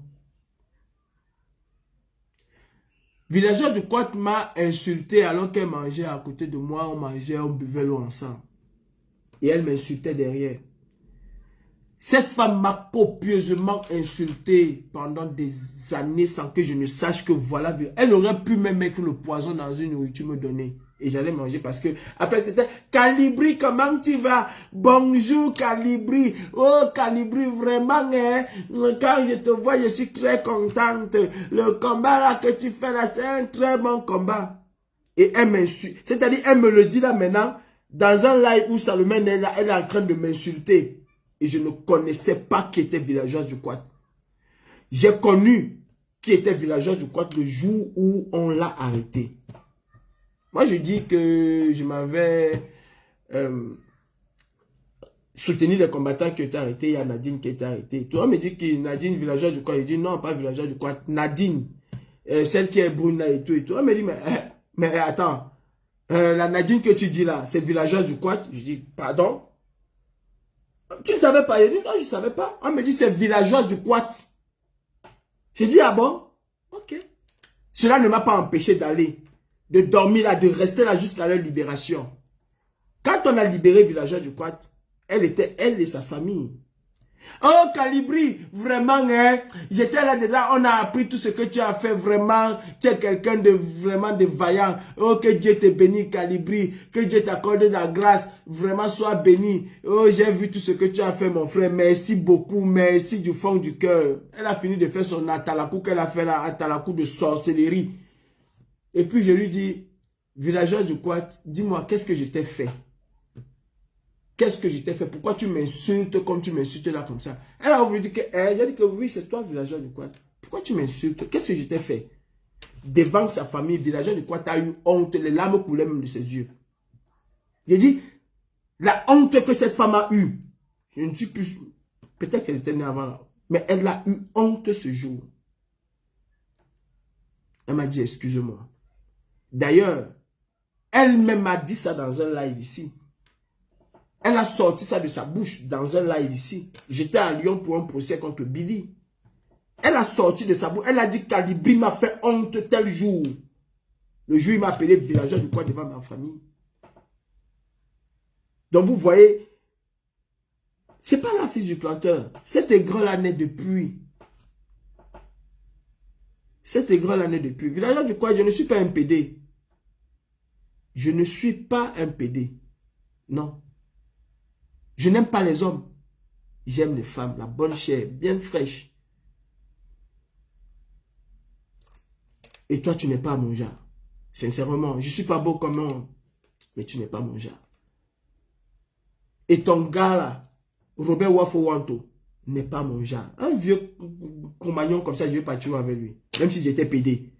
A: Villageois du Quat m'a insulté alors qu'elle mangeait à côté de moi, on mangeait, on buvait l'eau ensemble. Et elle m'insultait derrière. Cette femme m'a copieusement insulté pendant des années sans que je ne sache que voilà. Elle aurait pu même mettre le poison dans une nourriture me donner. Et j'allais manger parce que après c'était Calibri, comment tu vas? Bonjour Calibri. Oh Calibri, vraiment, hein? Quand je te vois, je suis très contente. Le combat là que tu fais là, c'est un très bon combat. Et elle m'insulte. C'est-à-dire, elle me le dit là maintenant, dans un live où Salomon est là, elle est en train de m'insulter. Et je ne connaissais pas qui était villageoise du Quat. J'ai connu qui était villageoise du Quat le jour où on l'a arrêté. Moi, je dis que je m'avais soutenu les combattants qui étaient arrêtés. Il y a Nadine qui a été arrêtée. Toi, on me dit que Nadine, villageoise du Quat. Je dis non, pas villageoise du Quat. Nadine, celle qui est brune là et tout. Et tout. On me dit, mais attends, la Nadine que tu dis là, c'est villageoise du Quat. Je dis, pardon? Tu ne savais pas? Je dis non, je ne savais pas. On me dit c'est villageoise du Quat. J'ai dit ah bon? Ok. Cela ne m'a pas empêché d'aller, de dormir là, de rester là jusqu'à leur libération. Quand on a libéré villageoise du Quat, elle était, elle et sa famille. Oh Calibri, vraiment, hein, j'étais là-dedans, on a appris tout ce que tu as fait, vraiment, tu es quelqu'un de vraiment de vaillant. Oh, que Dieu te bénisse, Calibri, que Dieu t'accorde la grâce, vraiment, sois béni. Oh, j'ai vu tout ce que tu as fait, mon frère, merci beaucoup, merci du fond du cœur. Elle a fini de faire son atalakou qu'elle a fait là, atalakou de sorcellerie. Et puis je lui dis, villageoise du Quat, dis-moi, qu'est-ce que je t'ai fait? Qu'est-ce que je t'ai fait? Pourquoi tu m'insultes comme tu m'insultes là comme ça? Elle a voulu dire que, j'ai dit que oui, c'est toi, villageois du Quat. Pourquoi tu m'insultes? Qu'est-ce que je t'ai fait? Devant sa famille, villageois du Quat a eu honte, les larmes coulaient même de ses yeux. J'ai dit, la honte que cette femme a eue, je ne suis plus Peut-être qu'elle était née avant là. Mais elle a eu honte ce jour. Elle m'a dit, excuse-moi. D'ailleurs, elle-même m'a dit ça dans un live ici. Elle a sorti ça de sa bouche dans un live ici. J'étais à Lyon pour un procès contre Billy. Elle a sorti de sa bouche. Elle a dit, Calibri m'a fait honte tel jour. Le jour, il m'a appelé villageois du coin devant ma famille. Donc, vous voyez, c'est pas la fille du planteur. Cet aigreur-là naît depuis. Cet aigreur-là naît depuis. Villageois du coin, je ne suis pas un PD. Je ne suis pas un PD. Non. Je n'aime pas les hommes. J'aime les femmes, la bonne chair, bien fraîche. Et toi, tu n'es pas mon genre. Sincèrement, je ne suis pas beau comme un, mais tu n'es pas mon genre. Et ton gars là, Robert Wafo-Wanto, n'est pas mon genre. Un vieux compagnon comme ça, je vais partir avec lui. Même si j'étais PD.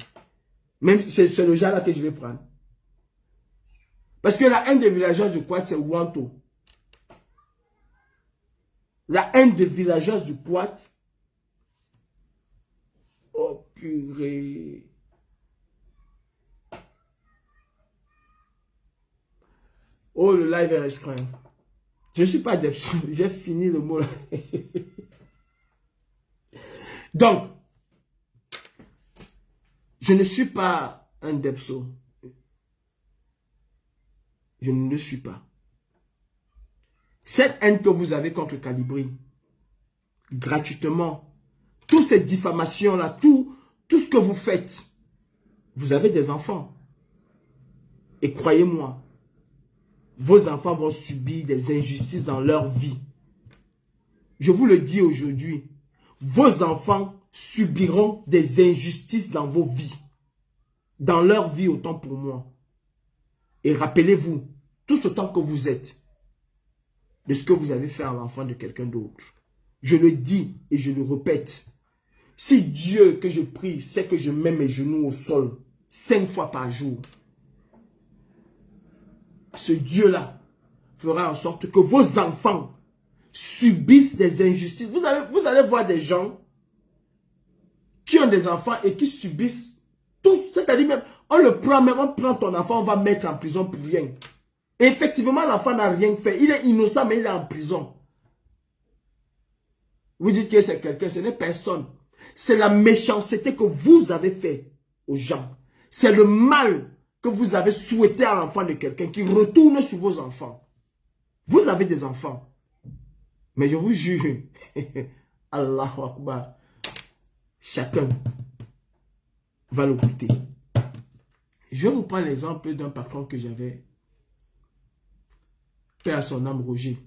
A: Même c'est le genre là que je vais prendre. Parce que la haine des villageois du Poit, c'est Wanto. La haine des villageois du Poit. Oh purée. Oh, le live est restreint. Je ne suis pas d'Epson. J'ai fini le mot là. Donc, je ne suis pas un Depso. Je ne le suis pas. Cette haine que vous avez contre Calibri, gratuitement, toutes ces diffamations-là, tout ce que vous faites, vous avez des enfants. Et croyez-moi, vos enfants vont subir des injustices dans leur vie. Je vous le dis aujourd'hui, vos enfants subiront des injustices dans vos vies. Dans leur vie autant pour moi. Et rappelez-vous, tout ce temps que vous êtes, de ce que vous avez fait à l'enfant de quelqu'un d'autre. Je le dis et je le répète. Si Dieu que je prie sait que je mets mes genoux au sol 5 fois par jour, ce Dieu-là fera en sorte que vos enfants subissent des injustices. Vous allez voir des gens qui ont des enfants et qui subissent tout. C'est-à-dire même, on le prend même, on prend ton enfant, on va mettre en prison pour rien. Et effectivement, l'enfant n'a rien fait. Il est innocent, mais il est en prison. Vous dites que c'est quelqu'un, ce n'est personne. C'est la méchanceté que vous avez fait aux gens. C'est le mal que vous avez souhaité à l'enfant de quelqu'un qui retourne sur vos enfants. Vous avez des enfants. Mais je vous jure, Allahu Akbar, chacun va le goûter. Je vous prends l'exemple d'un patron que j'avais. Paix à son âme, Roger.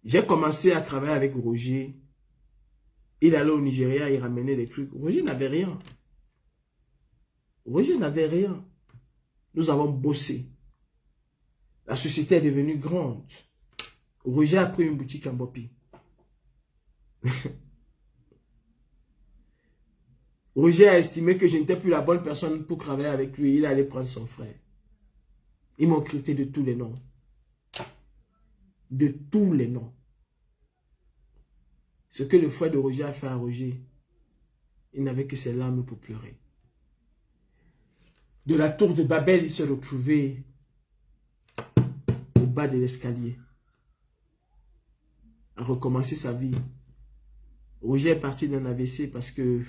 A: J'ai commencé à travailler avec Roger. Il allait au Nigeria, il ramenait des trucs. Roger n'avait rien. Roger n'avait rien. Nous avons bossé. La société est devenue grande. Roger a pris une boutique en Bopi. Roger a estimé que je n'étais plus la bonne personne pour travailler avec lui. Il allait prendre son frère. Ils m'ont critiqué de tous les noms. De tous les noms. Ce que le frère de Roger a fait à Roger, il n'avait que ses larmes pour pleurer. De la tour de Babel, il s'est retrouvé au bas de l'escalier, à recommencer sa vie. Roger est parti d'un AVC parce que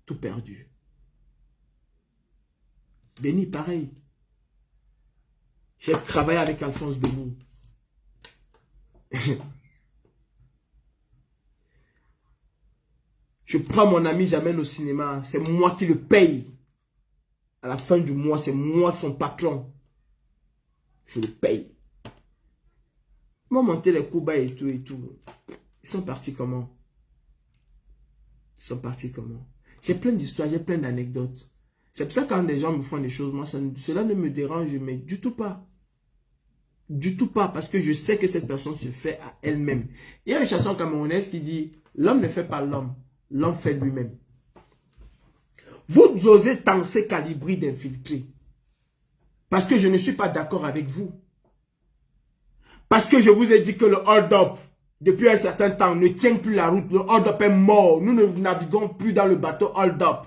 A: tout perdu. Béni, pareil. J'ai travaillé avec Alphonse Béni. Je prends mon ami, j'amène au cinéma. C'est moi qui le paye. À la fin du mois, c'est moi son patron. Je le paye. Ils m'ont monté les coups bas et tout et tout. Ils sont partis comment? Ils sont partis comment? J'ai plein d'histoires, j'ai plein d'anecdotes. C'est pour ça que quand des gens me font des choses, moi, cela ne me dérange, mais du tout pas. Du tout pas, parce que je sais que cette personne se fait à elle-même. Il y a une chanson camerounaise qui dit, l'homme ne fait pas l'homme, l'homme fait lui-même. Vous osez tenter Calibri d'infiltrer. Parce que je ne suis pas d'accord avec vous. Parce que je vous ai dit que le hold-up, depuis un certain temps, ne tient plus la route. Le hold-up est mort. Nous ne naviguons plus dans le bateau hold-up.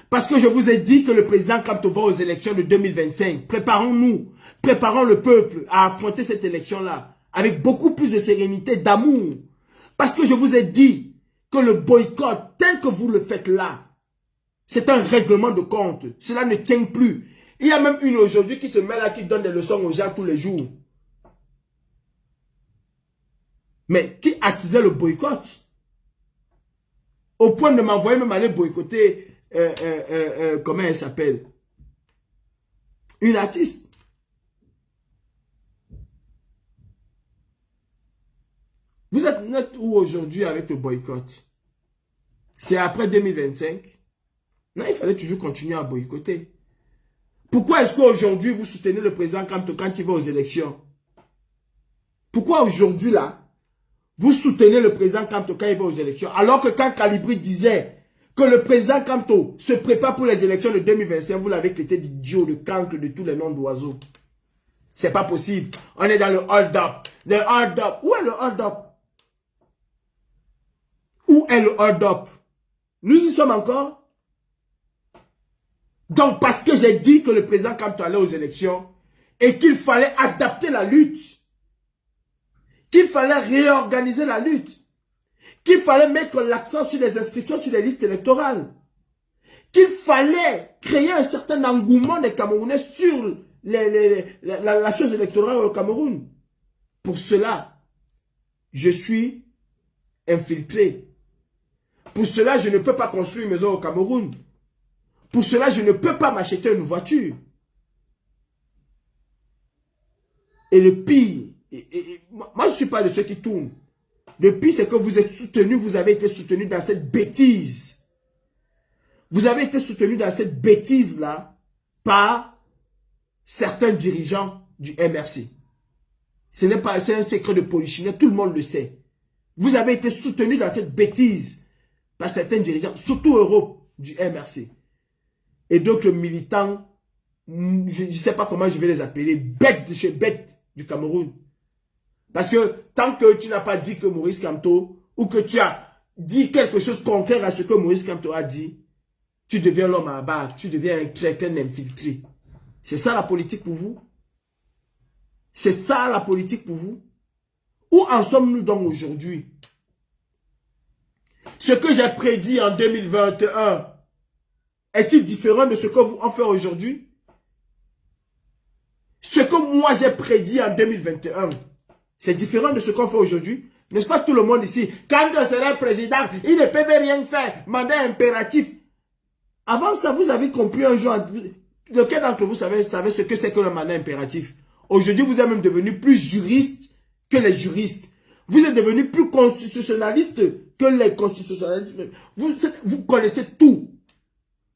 A: Parce que je vous ai dit que le président Kamto va aux élections de 2025. Préparons-nous. Préparons le peuple à affronter cette élection-là. Avec beaucoup plus de sérénité, d'amour. Parce que je vous ai dit que le boycott, tel que vous le faites là, c'est un règlement de compte. Cela ne tient plus. Il y a même une aujourd'hui qui se met là, qui donne des leçons aux gens tous les jours. Mais qui attisait le boycott? Au point de m'envoyer même aller boycotter, comment elle s'appelle? Une artiste. Vous êtes net où aujourd'hui avec le boycott? C'est après 2025? Non, il fallait toujours continuer à boycotter. Pourquoi est-ce qu'aujourd'hui vous soutenez le président Kamto quand il va aux élections? Pourquoi aujourd'hui là, vous soutenez le président Kamto quand il va aux élections? Alors que quand Calibri disait que le président Kamto se prépare pour les élections de 2025, vous l'avez traité d'idiot, de cancre, de tous les noms d'oiseaux. C'est pas possible. On est dans le hold-up. Le hold-up. Où est le hold-up? Où est le hold-up? Nous y sommes encore. Donc, parce que j'ai dit que le président Kamto allait aux élections et qu'il fallait adapter la lutte, qu'il fallait réorganiser la lutte, qu'il fallait mettre l'accent sur les inscriptions sur les listes électorales, qu'il fallait créer un certain engouement des Camerounais sur la chose électorale au Cameroun. Pour cela, je suis infiltré. Pour cela, je ne peux pas construire une maison au Cameroun. Pour cela, je ne peux pas m'acheter une voiture. Et le pire, moi je ne suis pas de ceux qui tournent. Le pire, c'est que vous êtes soutenu, vous avez été soutenu dans cette bêtise. Vous avez été soutenu dans cette bêtise-là par certains dirigeants du MRC. Ce n'est pas, c'est un secret de polichinelle, tout le monde le sait. Vous avez été soutenu dans cette bêtise par certains dirigeants, surtout Europe du MRC. Et donc le militant, je ne sais pas comment je vais les appeler, bêtes de chez bêtes du Cameroun. Parce que tant que tu n'as pas dit que Maurice Kamto, ou que tu as dit quelque chose contraire à ce que Maurice Kamto a dit, tu deviens l'homme à abattre, tu deviens quelqu'un infiltré. C'est ça la politique pour vous? C'est ça la politique pour vous? Où en sommes-nous donc aujourd'hui? Ce que j'ai prédit en 2021, est-il différent de ce que vous en faites aujourd'hui? Ce que moi j'ai prédit en 2021, c'est différent de ce qu'on fait aujourd'hui? N'est-ce pas tout le monde ici? Quand on sera président, il ne peut rien faire. Mandat impératif. Avant ça, vous avez compris un jour, lequel d'entre vous savez ce que c'est que le mandat impératif? Aujourd'hui, vous êtes même devenu plus juriste que les juristes. Vous êtes devenu plus constitutionnaliste que les constitutionnalistes. Vous connaissez tout.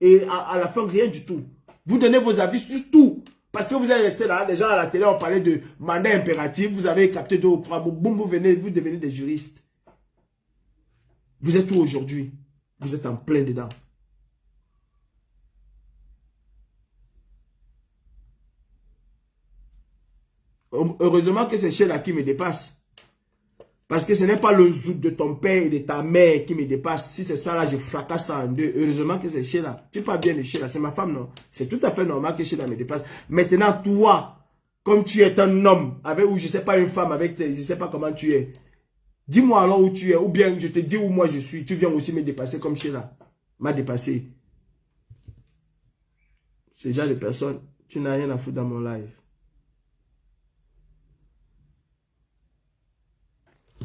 A: Et à la fin, rien du tout. Vous donnez vos avis sur tout. Parce que vous êtes resté là, les gens à la télé ont parlé de mandat impératif, vous avez capté 2 ou 3 mots, boum, vous devenez des juristes. Vous êtes où aujourd'hui? Vous êtes en plein dedans. Heureusement que c'est Sheila qui me dépasse. Parce que ce n'est pas le zouk de ton père et de ta mère qui me dépasse. Si c'est ça là, je fracasse ça en deux. Heureusement que c'est Sheila. Tu parles bien de Sheila, c'est ma femme, non? C'est tout à fait normal que Sheila me dépasse. Maintenant, toi, comme tu es un homme, avec ou je ne sais pas une femme, avec je ne sais pas comment tu es. Dis-moi alors où tu es, ou bien je te dis où moi je suis. Tu viens aussi me dépasser comme Sheila m'a dépassé. Ce genre de personne, tu n'as rien à foutre dans mon live.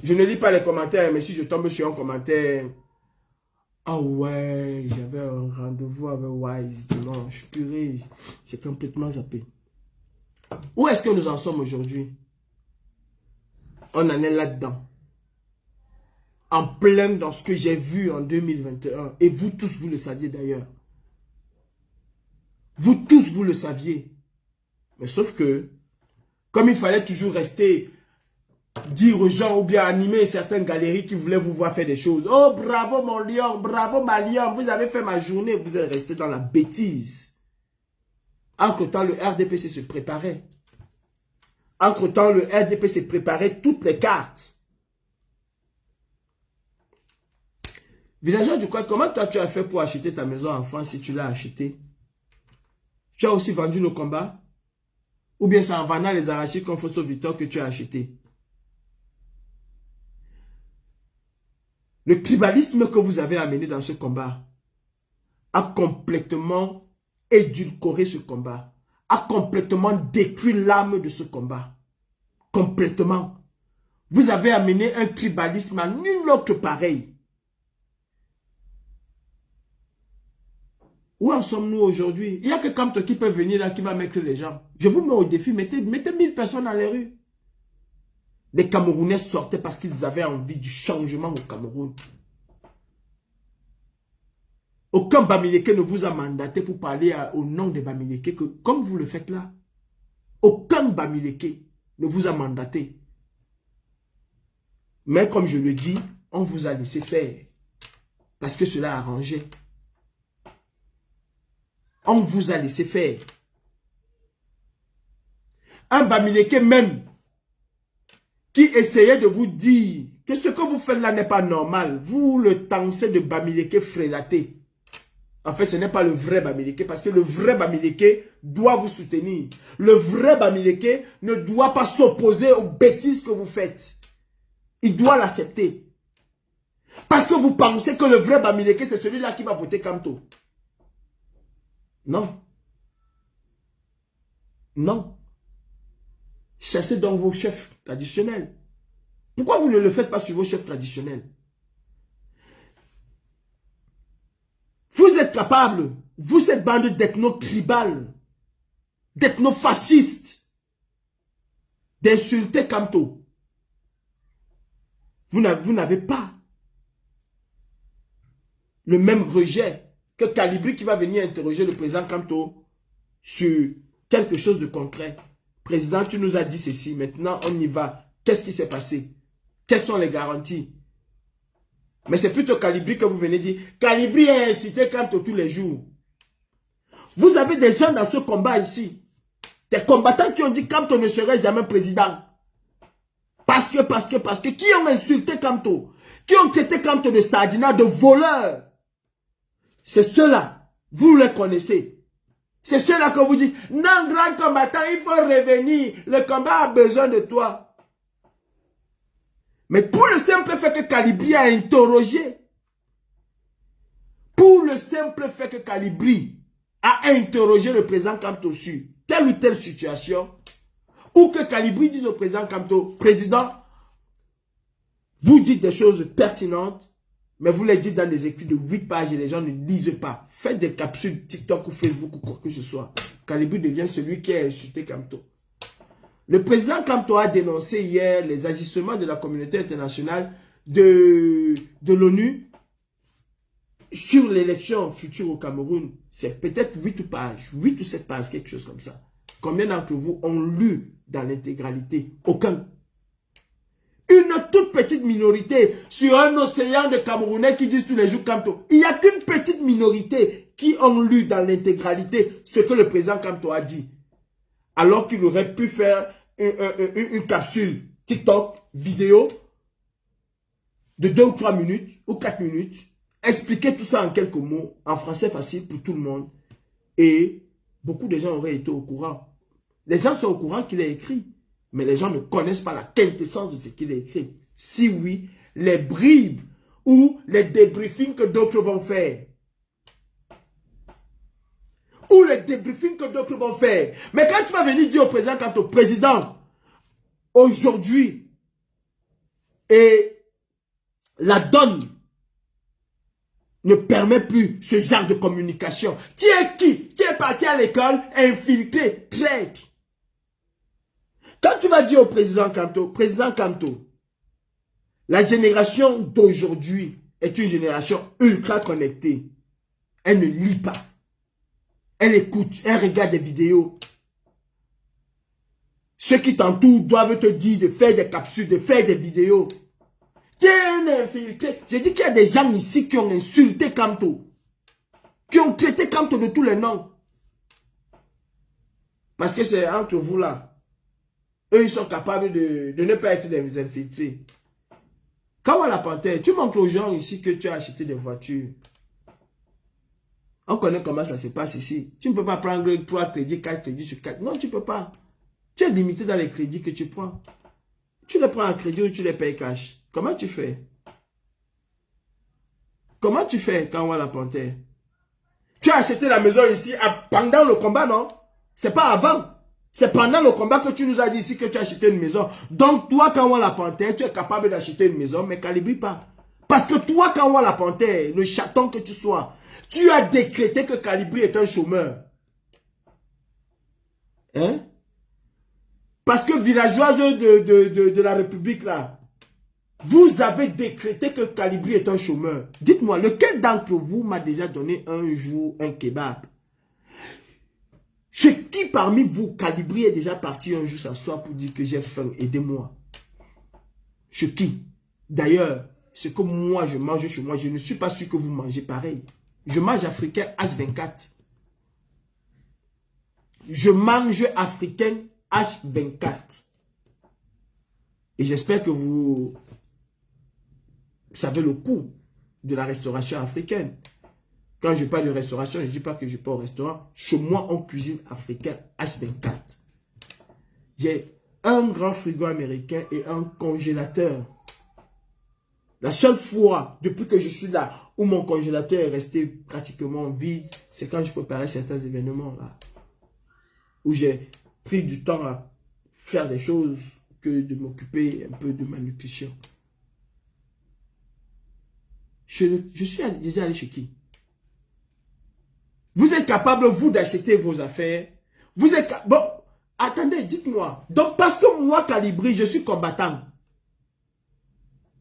A: Je ne lis pas les commentaires, mais si je tombe sur un commentaire, ah ouais, j'avais un rendez-vous avec Wise dimanche, purée, j'ai complètement zappé. Où est-ce que nous en sommes aujourd'hui? On en est là-dedans. En plein dans ce que j'ai vu en 2021. Et vous tous, vous le saviez d'ailleurs. Vous tous, vous le saviez. Mais sauf que, comme il fallait toujours rester... dire aux gens ou bien animer certaines galeries qui voulaient vous voir faire des choses. Oh, bravo mon lion, bravo ma lion, vous avez fait ma journée. Vous êtes resté dans la bêtise. Entre temps, le RDPC se préparait. Entre-temps, le RDP s'est préparé toutes les cartes. Villageois du coin, comment toi tu as fait pour acheter ta maison en France si tu l'as acheté? Tu as aussi vendu le combat? Ou bien c'est en vendant les arachides comme Fosso Victor que tu as acheté? Le tribalisme que vous avez amené dans ce combat a complètement édulcoré ce combat, a complètement détruit l'âme de ce combat. Complètement. Vous avez amené un tribalisme à nul autre pareil. Où en sommes-nous aujourd'hui? Il n'y a que Kamto qui peut venir là, qui va mettre les gens. Je vous mets au défi, mettez 1000 personnes dans les rues. Les Camerounais sortaient parce qu'ils avaient envie du changement au Cameroun. Aucun Bamileke ne vous a mandaté pour parler au nom des Bamileke, comme vous le faites là. Aucun Bamileke ne vous a mandaté. Mais comme je le dis, on vous a laissé faire. Parce que cela arrangeait. On vous a laissé faire. Un Bamileke même qui essayait de vous dire que ce que vous faites là n'est pas normal. Vous le tancez de Bamileke frélaté. En fait, ce n'est pas le vrai Bamileke parce que le vrai Bamileke doit vous soutenir. Le vrai Bamileke ne doit pas s'opposer aux bêtises que vous faites. Il doit l'accepter. Parce que vous pensez que le vrai Bamileke, c'est celui-là qui va voter Kamto. Non. Non. Chassez donc vos chefs traditionnels. Pourquoi vous ne le faites pas sur vos chefs traditionnels? Vous êtes capables, vous cette bande d'ethno-tribales, d'ethno-fascistes, d'insulter Kamto. Vous n'avez pas le même rejet que Calibri qui va venir interroger le président Kamto sur quelque chose de concret. Président, tu nous as dit ceci, maintenant on y va. Qu'est-ce qui s'est passé? Quelles sont les garanties? Mais c'est plutôt Calibri que vous venez dire. Calibri a incité Kamto tous les jours. Vous avez des gens dans ce combat ici. Des combattants qui ont dit Kamto ne serait jamais président. Parce que, qui ont insulté Kamto, qui ont traité Kamto de sardina, de voleur. C'est ceux-là, vous les connaissez. C'est ceux-là que vous dites, non, grand combattant, il faut revenir. Le combat a besoin de toi. Mais pour le simple fait que Calibri a interrogé, pour le simple fait que Calibri a interrogé le président Kamto sur telle ou telle situation, ou que Calibri dise au président Kamto, président, vous dites des choses pertinentes, mais vous les dites dans des écrits de 8 pages et les gens ne lisent pas. Faites des capsules TikTok ou Facebook ou quoi que ce soit. Calibri devient celui qui a insulté Kamto. Le président Kamto a dénoncé hier les agissements de la communauté internationale de l'ONU sur l'élection future au Cameroun. C'est peut-être 8 pages, 8 ou 7 pages, quelque chose comme ça. Combien d'entre vous ont lu dans l'intégralité? Aucun. Une toute petite minorité sur un océan de Camerounais qui disent tous les jours Kamto. Il n'y a qu'une petite minorité qui ont lu dans l'intégralité ce que le président Kamto a dit. Alors qu'il aurait pu faire une capsule TikTok, vidéo, de 2 ou 3 minutes, ou 4 minutes, expliquer tout ça en quelques mots, en français facile pour tout le monde. Et beaucoup de gens auraient été au courant. Les gens sont au courant qu'il a écrit. Mais les gens ne connaissent pas la quintessence de ce qu'il a écrit. Si oui, les bribes ou les débriefings que d'autres vont faire. Ou les débriefings que d'autres vont faire. Mais quand tu vas venir dire au président, quand au président, aujourd'hui, et la donne ne permet plus ce genre de communication. Tu es qui? Tu es parti à l'école, infiltré, traître. Quand tu vas dire au président Kamto, la génération d'aujourd'hui est une génération ultra connectée. Elle ne lit pas. Elle écoute, elle regarde des vidéos. Ceux qui t'entourent doivent te dire de faire des capsules, de faire des vidéos. Tu es un infiltré. J'ai dit qu'il y a des gens ici qui ont insulté Kamto. Qui ont traité Kamto de tous les noms. Parce que c'est entre vous là. eux, ils sont capables de ne pas être des infiltrés. Quand on la panthère, tu montres aux gens ici que tu as acheté des voitures. On connaît comment ça se passe ici. Tu ne peux pas prendre 3 crédits, 4 crédits sur 4. Non, tu ne peux pas. Tu es limité dans les crédits que tu prends. Tu les prends en crédit ou tu les payes cash. Comment tu fais? Comment tu fais quand on voit la panthère? Tu as acheté la maison ici pendant le combat, non? C'est pas avant. C'est pendant le combat que tu nous as dit ici que tu as acheté une maison. Donc toi, quand on voit la panthère, tu es capable d'acheter une maison, mais calibri pas. Parce que toi, quand on voit la panthère, le chaton que tu sois, tu as décrété que Calibri est un chômeur. Hein? Parce que villageoise de la République, là, vous avez décrété que Calibri est un chômeur. Dites-moi, lequel d'entre vous m'a déjà donné un jour un kebab? Chez qui parmi vous, Calibri est déjà parti un jour s'asseoir pour dire que j'ai faim, aidez-moi? Chez qui? D'ailleurs, ce que moi je mange chez moi, je ne suis pas sûr que vous mangez pareil. Je mange africain H24. Je mange africain H24. Et j'espère que vous savez le coût de la restauration africaine. Quand je parle de restauration, je ne dis pas que je peux au restaurant. Chez moi, on cuisine africain H24. J'ai un grand frigo américain et un congélateur. La seule fois, depuis que je suis là, où mon congélateur est resté pratiquement vide, c'est quand je préparais certains événements là. Où j'ai pris du temps à faire des choses que de m'occuper un peu de ma nutrition. Je suis déjà allé chez qui? Vous êtes capable, vous, d'acheter vos affaires. Vous êtes... Bon, attendez, dites-moi. Donc, parce que moi, Calibri, je suis combattant.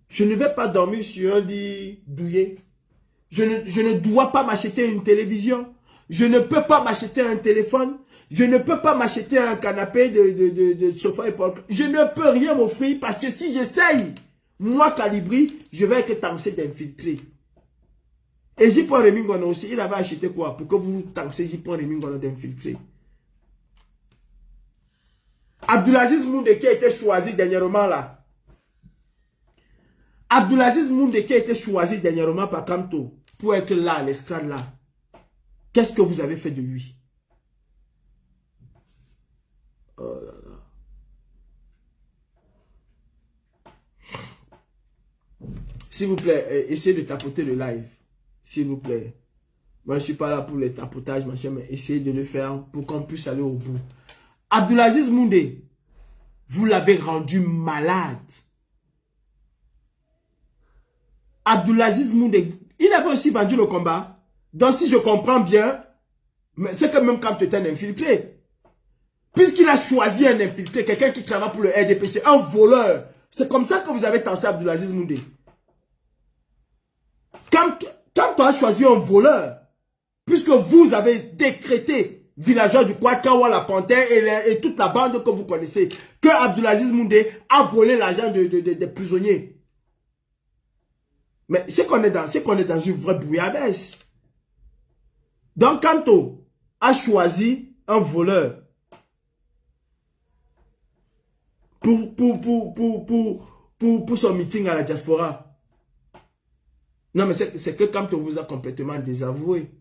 A: Je ne vais pas dormir sur un lit douillet. Je ne dois pas m'acheter une télévision. Je ne peux pas m'acheter un téléphone. Je ne peux pas m'acheter un canapé de sofa et porte. Je ne peux rien m'offrir parce que si j'essaye, moi, Calibri, je vais être tenté d'infiltrer. Et J. Remingono aussi, il avait acheté quoi? Pour que vous taxez J. Remingono d'infiltrer. Abdulaziz Moundé qui a été choisi dernièrement là. Abdulaziz Moundé qui a été choisi dernièrement par Kamto pour être là, à l'esclave là. Qu'est-ce que vous avez fait de lui? Oh là là. S'il vous plaît, essayez de tapoter le live. S'il vous plaît. Moi, je ne suis pas là pour les tapotages, machin, mais essayez de le faire pour qu'on puisse aller au bout. Abdulaziz Moundé, vous l'avez rendu malade. Abdulaziz Moundé, il avait aussi vendu le combat. Donc, si je comprends bien, c'est que même quand tu es un infiltré, puisqu'il a choisi un infiltré, quelqu'un qui travaille pour le RDPC, un voleur, c'est comme ça que vous avez tassé Abdulaziz Moundé. Quand tu as choisi un voleur, puisque vous avez décrété, villageois du Kwakawa, la Panthère et toute la bande que vous connaissez, que Abdulaziz Moundé a volé l'argent des prisonniers. Mais c'est qu'on est dans une vraie bouillabaisse. Donc, Kanto a choisi un voleur pour son meeting à la diaspora. Non, mais c'est que Kanto vous a complètement désavoué.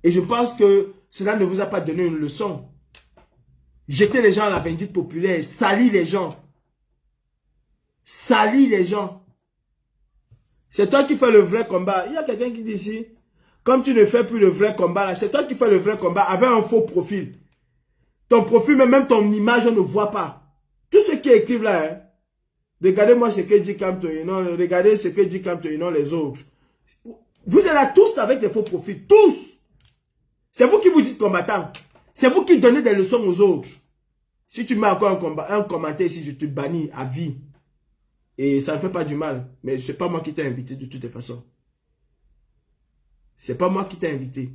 A: Et je pense que cela ne vous a pas donné une leçon. Jeter les gens à la vindicte populaire, salir les gens. Salir les gens. C'est toi qui fais le vrai combat. Il y a quelqu'un qui dit ici, comme tu ne fais plus le vrai combat, c'est toi qui fais le vrai combat avec un faux profil. Ton profil, mais même ton image, on ne voit pas. Tous ceux qui écrivent là, hein, regardez-moi ce que dit Kamto, regardez ce que dit Kamto, les autres. Vous êtes là tous avec des faux profils, tous. C'est vous qui vous dites combattant. C'est vous qui donnez des leçons aux autres. Si tu mets encore un commentaire ici, je te bannis à vie. Et ça ne fait pas du mal. Mais ce n'est pas moi qui t'ai invité de toutes les façons. Ce n'est pas moi qui t'ai invité.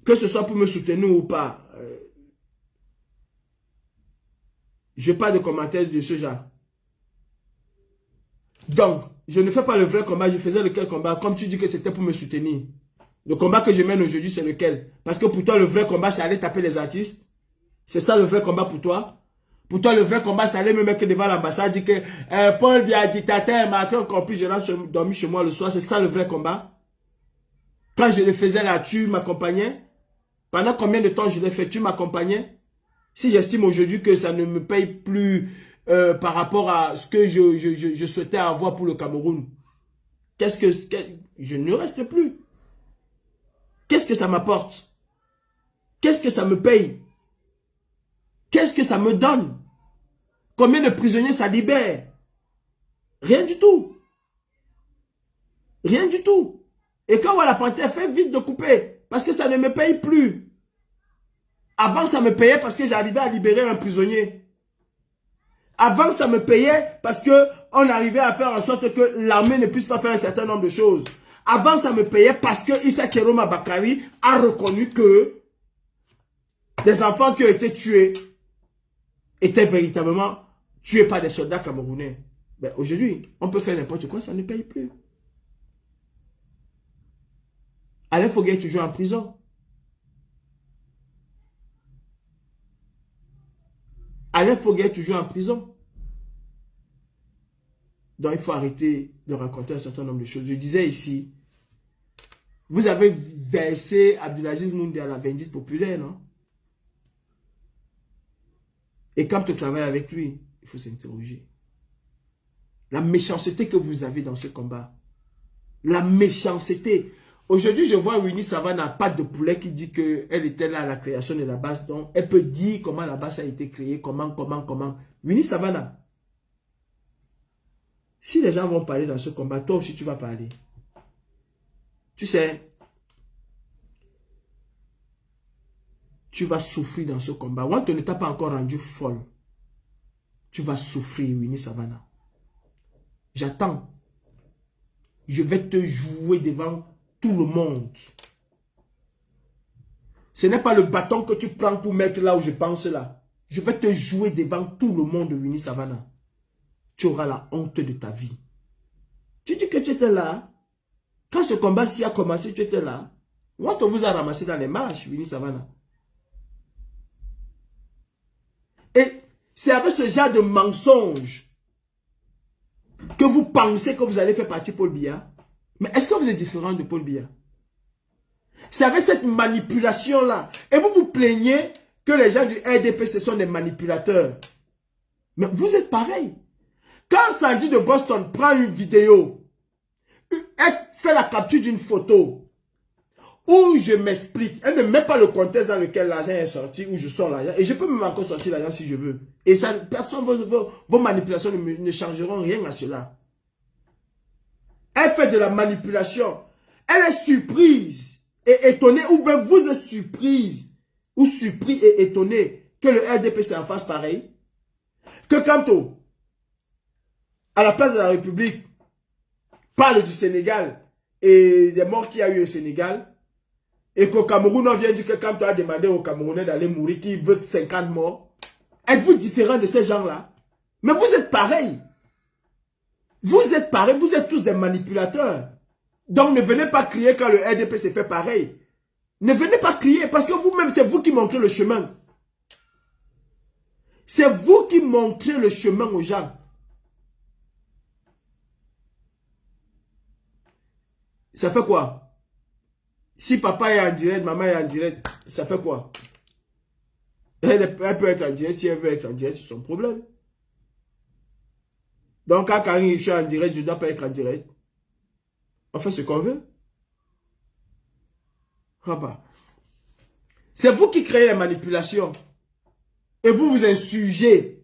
A: Que ce soit pour me soutenir ou pas. Je n'ai pas de commentaires de ce genre. Donc, je ne fais pas le vrai combat. Je faisais lequel combat. Comme tu dis que c'était pour me soutenir. Le combat que je mène aujourd'hui, c'est lequel? Parce que pour toi, le vrai combat, c'est aller taper les artistes. C'est ça le vrai combat pour toi? Pour toi, le vrai combat, c'est aller me mettre devant l'ambassade, dire que Paul Biya, dictateur, Macron, compris, je rentre dormir chez moi le soir. C'est ça le vrai combat? Quand je le faisais là, tu m'accompagnais? Pendant combien de temps je l'ai fait? Tu m'accompagnais? Si j'estime aujourd'hui que ça ne me paye plus par rapport à ce que je souhaitais avoir pour le Cameroun, je ne reste plus. Qu'est-ce que ça m'apporte? Qu'est-ce que ça me paye? Qu'est-ce que ça me donne? Combien de prisonniers ça libère? Rien du tout. Rien du tout. Et quand on voit la panthère, fait vite de couper. Parce que ça ne me paye plus. Avant, ça me payait parce que j'arrivais à libérer un prisonnier. Avant, ça me payait parce qu'on arrivait à faire en sorte que l'armée ne puisse pas faire un certain nombre de choses. Avant, ça me payait parce que Issa Keroma Bakari a reconnu que les enfants qui ont été tués étaient véritablement tués par des soldats camerounais. Ben, aujourd'hui, on peut faire n'importe quoi, ça ne paye plus. Alain Foguet est toujours en prison. Alain Foguet est toujours en prison. Donc, il faut arrêter de raconter un certain nombre de choses. Je disais ici, vous avez versé Abdelaziz Moundé à la vindicte populaire, non? Et quand tu travailles avec lui, il faut s'interroger. La méchanceté que vous avez dans ce combat. La méchanceté. Aujourd'hui, je vois Winnie Savannah, Patte de Poulet, qui dit qu'elle était là à la création de la base. Donc, elle peut dire comment la base a été créée, comment. Winnie Savannah. Si les gens vont parler dans ce combat, toi aussi tu vas parler. Tu sais, tu vas souffrir dans ce combat. On ne t'a pas encore rendu folle. Tu vas souffrir, Winnie Savannah. J'attends. Je vais te jouer devant tout le monde. Ce n'est pas le bâton que tu prends pour mettre là où je pense là. Je vais te jouer devant tout le monde, Winnie Savannah. Tu auras la honte de ta vie. Tu dis que tu étais là. Quand ce combat-ci a commencé, tu étais là. On vous a ramassé dans les marches, Winnie Savannah. Et c'est avec ce genre de mensonge que vous pensez que vous allez faire partie Paul Biya. Mais est-ce que vous êtes différent de Paul Biya? C'est avec cette manipulation-là. Et vous vous plaignez que les gens du RDP, ce sont des manipulateurs. Mais vous êtes pareil. Quand Sandy de Boston prend une vidéo, elle fait la capture d'une photo, où je m'explique, elle ne met pas le contexte dans lequel l'argent est sorti, où je sors l'argent, et je peux même encore sortir l'argent si je veux. Et ça, personne, vos manipulations ne changeront rien à cela. Elle fait de la manipulation. Elle est surprise et étonnée, ou bien vous êtes surprise, ou surpris et étonné que le RDP s'en fasse pareil. Que quand à la place de la République, parle du Sénégal et des morts qu'il y a eu au Sénégal, et qu'au Cameroun, on vient dire que quand tu as demandé aux Camerounais d'aller mourir, qu'ils veulent 50 morts, êtes-vous différent de ces gens-là? Mais vous êtes pareil. Vous êtes pareil, vous êtes tous des manipulateurs. Donc ne venez pas crier quand le RDP s'est fait pareil. Ne venez pas crier parce que vous-même, c'est vous qui montrez le chemin. C'est vous qui montrez le chemin aux gens. Ça fait quoi? Si papa est en direct, maman est en direct, ça fait quoi? Elle peut être en direct, si elle veut être en direct, c'est son problème. Donc quand je suis en direct, je ne dois pas être en direct. On fait ce qu'on veut. C'est vous qui créez les manipulations. Et vous vous insurgez.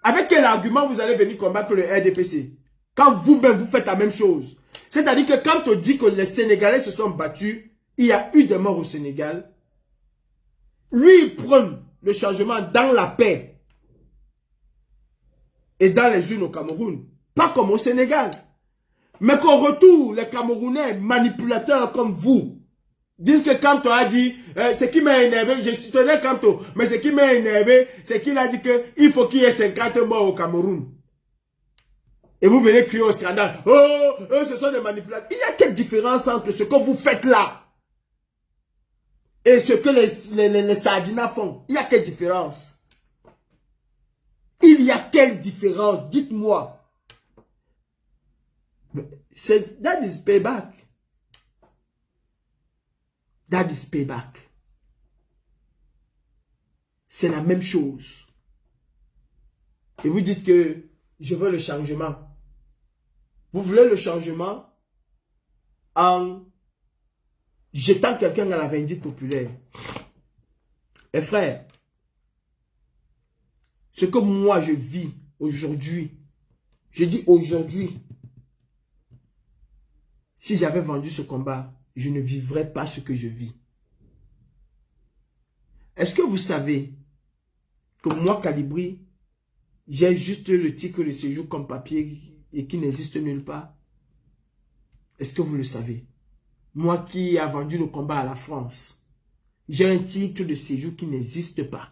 A: Avec quel argument vous allez venir combattre le RDPC? Quand vous-même vous faites la même chose. C'est-à-dire que quand on dit que les Sénégalais se sont battus, il y a eu des morts au Sénégal. Lui, il prône le changement dans la paix. Et dans les urnes au Cameroun. Pas comme au Sénégal. Mais qu'au retour, les Camerounais manipulateurs comme vous disent que Kamto a dit, ce qui m'a énervé, je soutenais Kamto, mais ce qui m'a énervé, c'est qu'il a dit qu'il faut qu'il y ait 50 morts au Cameroun. Et vous venez crier au scandale. Oh, ce sont des manipulateurs. Il y a quelle différence entre ce que vous faites là et ce que les Sardinas font? Il y a quelle différence? Il y a quelle différence? Dites-moi. That is payback. That is payback. C'est la même chose. Et vous dites que je veux le changement. Vous voulez le changement en jetant quelqu'un dans la vindicte populaire. Et frère, ce que moi je vis aujourd'hui, je dis aujourd'hui, si j'avais vendu ce combat, je ne vivrais pas ce que je vis. Est-ce que vous savez que moi, Kalibri, j'ai juste le titre de séjour comme papier et qui n'existe nulle part? Est-ce que vous le savez? Moi qui a vendu le combat à la France, j'ai un titre de séjour qui n'existe pas.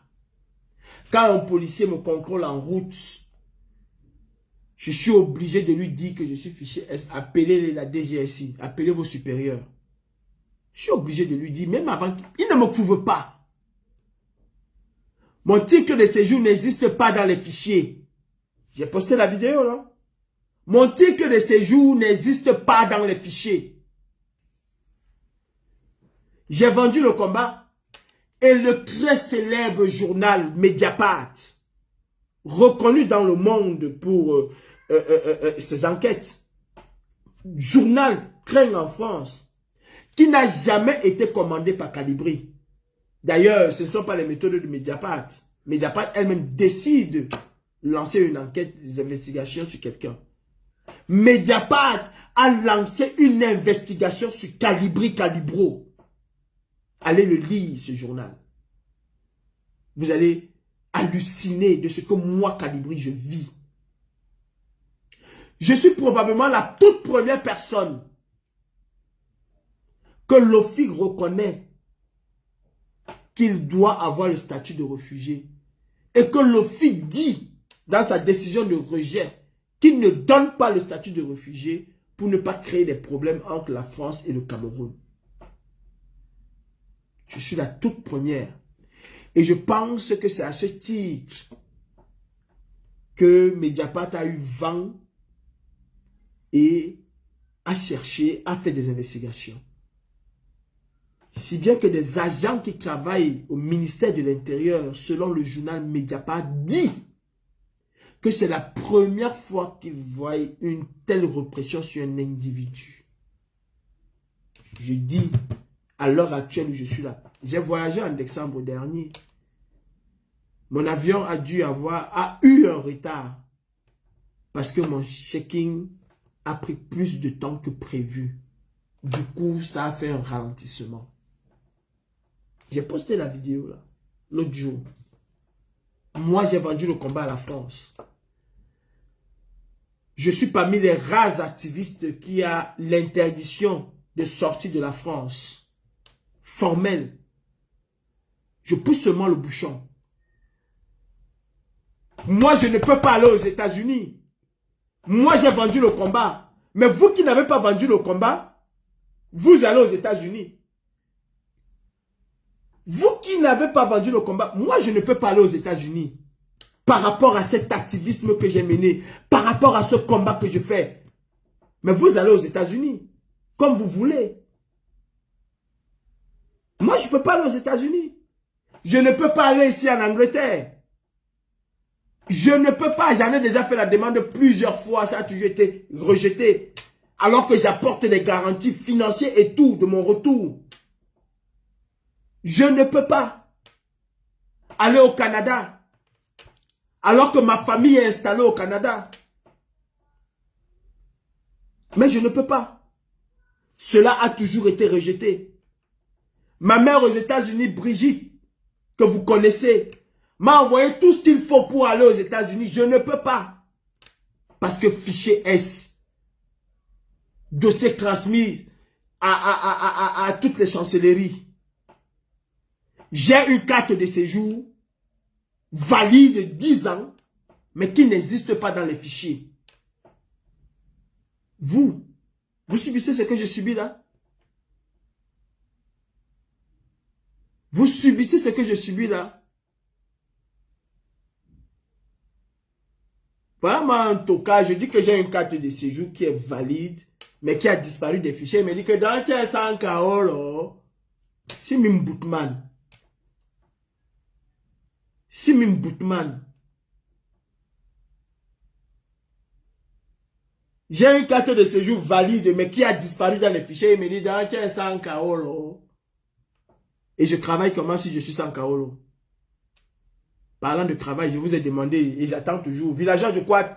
A: Quand un policier me contrôle en route, je suis obligé de lui dire que je suis fiché S. Appelez la DGSI, appelez vos supérieurs. Je suis obligé de lui dire, même avant qu'il ne me prouve pas. Mon titre de séjour n'existe pas dans les fichiers. J'ai posté la vidéo là. Mon titre de séjour n'existe pas dans les fichiers. J'ai vendu le combat et le très célèbre journal Mediapart, reconnu dans le monde pour ses enquêtes, journal craint en France, qui n'a jamais été commandé par Kalibri. D'ailleurs, ce ne sont pas les méthodes de Mediapart. Mediapart elle-même décide de lancer une enquête, des investigations sur quelqu'un. Mediapart a lancé une investigation sur Kalibri Kalibro. Allez le lire, ce journal. Vous allez halluciner de ce que moi, Kalibri, je vis. Je suis probablement la toute première personne que l'OFIC reconnaît qu'il doit avoir le statut de réfugié. Et que l'OFIC dit dans sa décision de rejet qu'il ne donne pas le statut de réfugié pour ne pas créer des problèmes entre la France et le Cameroun. Je suis la toute première. Et je pense que c'est à ce titre que Mediapart a eu vent et a cherché, a fait des investigations. Si bien que des agents qui travaillent au ministère de l'Intérieur, selon le journal Mediapart, dit que c'est la première fois qu'ils voient une telle répression sur un individu. Je dis, à l'heure actuelle où je suis là, j'ai voyagé en décembre dernier. Mon avion a eu un retard parce que mon check-in a pris plus de temps que prévu. Du coup, ça a fait un ralentissement. J'ai posté la vidéo là, l'autre jour. Moi, j'ai vendu le combat à la France. Je suis parmi les rares activistes qui a l'interdiction de sortie de la France. Formelle. Je pousse seulement le bouchon. Moi, je ne peux pas aller aux États-Unis. Moi, j'ai vendu le combat. Mais vous qui n'avez pas vendu le combat, vous allez aux États-Unis. Vous qui n'avez pas vendu le combat, moi, je ne peux pas aller aux États-Unis. Par rapport à cet activisme que j'ai mené, par rapport à ce combat que je fais. Mais vous allez aux États-Unis, comme vous voulez. Moi, je ne peux pas aller aux États-Unis. Je ne peux pas aller ici en Angleterre. Je ne peux pas, j'en ai déjà fait la demande plusieurs fois, ça a toujours été rejeté. Alors que j'apporte des garanties financières et tout de mon retour. Je ne peux pas aller au Canada. Alors que ma famille est installée au Canada. Mais je ne peux pas. Cela a toujours été rejeté. Ma mère aux États-Unis, Brigitte, que vous connaissez, m'a envoyé tout ce qu'il faut pour aller aux États-Unis. Je ne peux pas. Parce que fichier S, dossier transmis à toutes les chancelleries. J'ai une carte de séjour valide de 10 ans, mais qui n'existe pas dans les fichiers. Vous subissez ce que je subis là? Vous subissez ce que je subis là? Voilà, moi, en tout cas, je dis que j'ai une carte de séjour qui est valide, mais qui a disparu des fichiers. Il me dit que dans 1500 KO, si Mim Boutman, j'ai une carte de séjour valide, mais qui a disparu dans les fichiers. Il me dit dans 1500 KO. Et je travaille comment si je suis sans KO? Parlant de travail, je vous ai demandé et j'attends toujours. Villageois de quoi?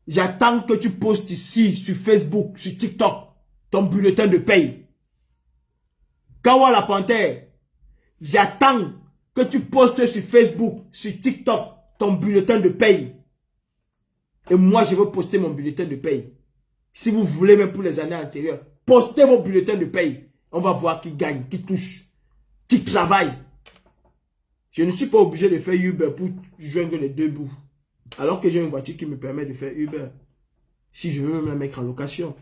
A: J'attends que tu postes ici, sur Facebook, sur TikTok, ton bulletin de paye. Kawa la Panthère, j'attends que tu postes sur Facebook, sur TikTok, ton bulletin de paye. Et moi, je veux poster mon bulletin de paye. Si vous voulez, même pour les années antérieures, postez vos bulletins de paye. On va voir qui gagne, qui touche, qui travaille. Je ne suis pas obligé de faire Uber pour joindre les deux bouts. Alors que j'ai une voiture qui me permet de faire Uber. Si je veux même la mettre en location.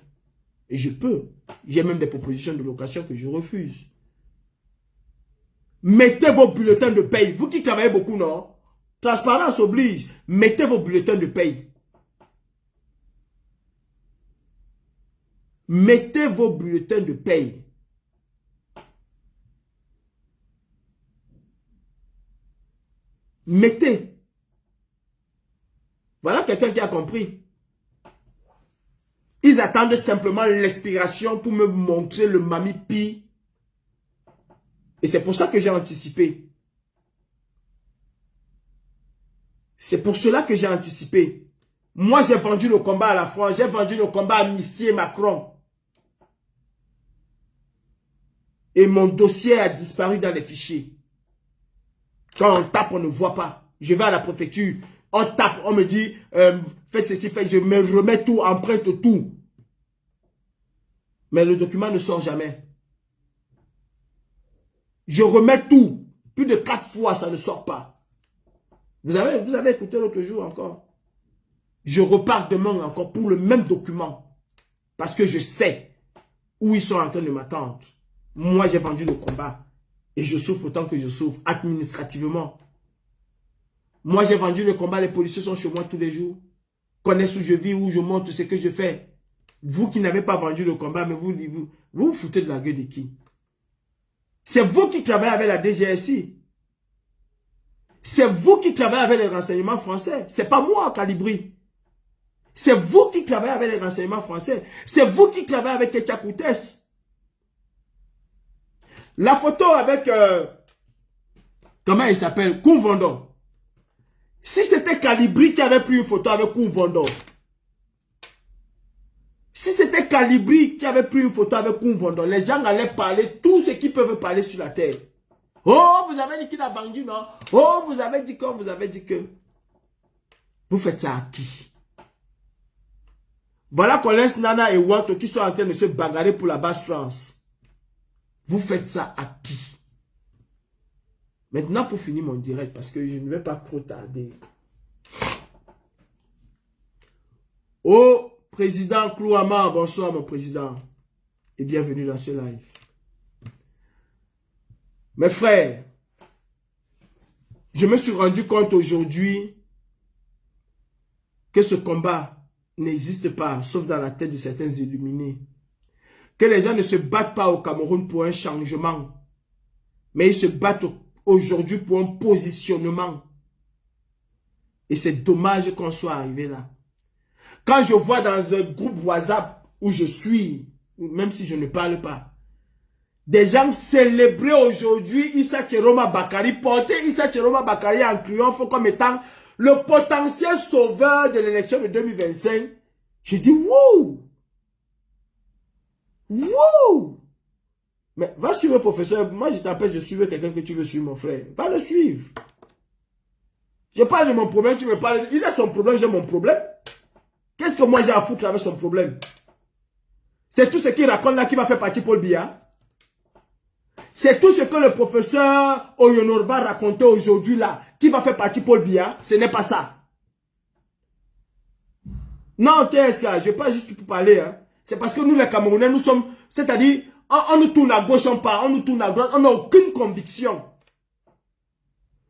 A: Et je peux. J'ai même des propositions de location que je refuse. Mettez vos bulletins de paye. Vous qui travaillez beaucoup, non? Transparence oblige. Mettez vos bulletins de paye. Mettez vos bulletins de paye. Mettez. Voilà quelqu'un qui a compris. Ils attendent simplement l'expiration pour me montrer le mami-pi. Et c'est pour ça que j'ai anticipé. C'est pour cela que j'ai anticipé. Moi, j'ai vendu le combat à la France. J'ai vendu le combat à Missy et Macron. Et mon dossier a disparu dans les fichiers. Quand on tape, on ne voit pas. Je vais à la préfecture. On tape, on me dit, faites ceci, faites, je me remets tout, emprunte tout. Mais le document ne sort jamais. Je remets tout. Plus de 4 fois, ça ne sort pas. Vous avez écouté l'autre jour encore. Je repars demain encore pour le même document. Parce que je sais où ils sont en train de m'attendre. Moi, j'ai vendu le combat. Et je souffre autant que je souffre, administrativement. Moi, j'ai vendu le combat, les policiers sont chez moi tous les jours. Connaissent où je vis, où je monte, ce que je fais. Vous qui n'avez pas vendu le combat, mais vous foutez de la gueule de qui? C'est vous qui travaillez avec la DGSI. C'est vous qui travaillez avec les renseignements français. C'est pas moi, Calibri. C'est vous qui travaillez avec les renseignements français. C'est vous qui travaillez avec Etchakoutes. La photo avec, comment il s'appelle? Koumvondon. Si c'était Calibri qui avait pris une photo avec Koumvondon. Si c'était Calibri qui avait pris une photo avec Koumvondon, les gens allaient parler tout ce qu'ils peuvent parler sur la terre. Oh, vous avez dit qu'il a vendu, non? Oh, vous avez dit que, vous avez dit que. Vous faites ça à qui? Voilà Collins, Nana et Wanto qui sont en train de se bagarrer pour la basse France. Vous faites ça à qui? Maintenant, pour finir mon direct, parce que je ne vais pas trop tarder. Oh, président Klouama, bonsoir mon président. Et bienvenue dans ce live. Mes frères, je me suis rendu compte aujourd'hui que ce combat n'existe pas, sauf dans la tête de certains illuminés. Que les gens ne se battent pas au Cameroun pour un changement, mais ils se battent aujourd'hui pour un positionnement. Et c'est dommage qu'on soit arrivé là. Quand je vois dans un groupe WhatsApp où je suis, même si je ne parle pas, des gens célébrer aujourd'hui Issa Tcheroma Bakari, porter Issa Tcheroma Bakari en triomphe comme étant le potentiel sauveur de l'élection de 2025, je dis wouh! Wouh! Mais va suivre le professeur. Moi, je t'appelle, je suis quelqu'un que tu veux suivre, mon frère. Va le suivre. Je parle de mon problème, tu me parles. Il a son problème, j'ai mon problème. Qu'est-ce que moi j'ai à foutre avec son problème? C'est tout ce qu'il raconte là qui va faire partie Paul Biya. C'est tout ce que le professeur Oyonor va raconter aujourd'hui là qui va faire partie Paul Biya. Ce n'est pas ça. Non, TSK, je ne pas juste pour parler. Hein. C'est parce que nous, les Camerounais, nous sommes... C'est-à-dire, on nous tourne à gauche, on part, on nous tourne à droite, on n'a aucune conviction.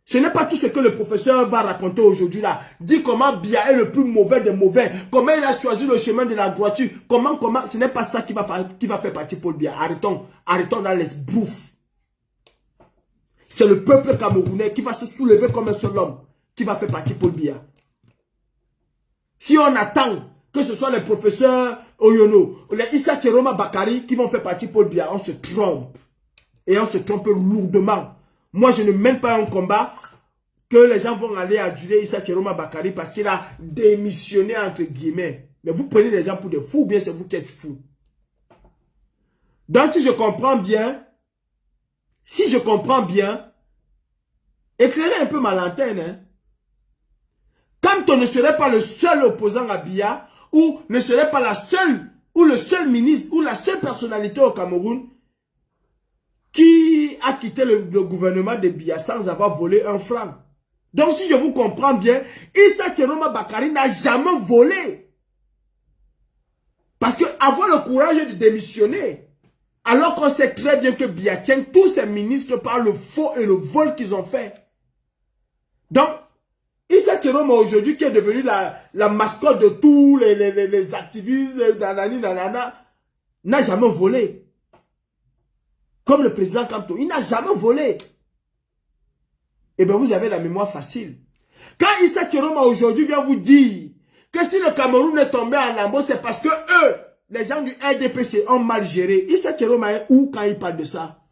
A: Ce n'est pas tout ce que le professeur va raconter aujourd'hui là. Dit comment Biya est le plus mauvais des mauvais. Comment il a choisi le chemin de la droiture. Comment, ce n'est pas ça qui va faire partie Paul Biya. Arrêtons dans les bouffes. C'est le peuple camerounais qui va se soulever comme un seul homme. Qui va faire partie Paul Biya. Si on attend que ce soit les professeurs Oyono, les Issa Tcheroma Bakari qui vont faire partie Paul Biya, on se trompe. Et on se trompe lourdement. Moi, je ne mène pas un combat que les gens vont aller aduler Issa Tcheroma Bakari parce qu'il a démissionné entre guillemets. Mais vous prenez les gens pour des fous ou bien c'est vous qui êtes fous. Donc, si je comprends bien, éclairez un peu ma lanterne. Hein. Quand on ne serait pas le seul opposant à Biya, ou ne serait pas la seule, ou le seul ministre, ou la seule personnalité au Cameroun, qui a quitté le gouvernement de Biya sans avoir volé un franc. Donc si je vous comprends bien, Issa Tcheroma Bakari n'a jamais volé. Parce que avoir le courage de démissionner, alors qu'on sait très bien que Biya tient tous ses ministres par le faux et le vol qu'ils ont fait. Donc, Issa Tcheroma aujourd'hui qui est devenu la mascotte de tous les activistes, nanana, n'a jamais volé. Comme le président Kamto, il n'a jamais volé. Eh bien, vous avez la mémoire facile. Quand Issa Tcheroma aujourd'hui vient vous dire que si le Cameroun est tombé en lambeaux, c'est parce que eux, les gens du RDPC, ont mal géré. Issa Tcheroma est où quand il parle de ça?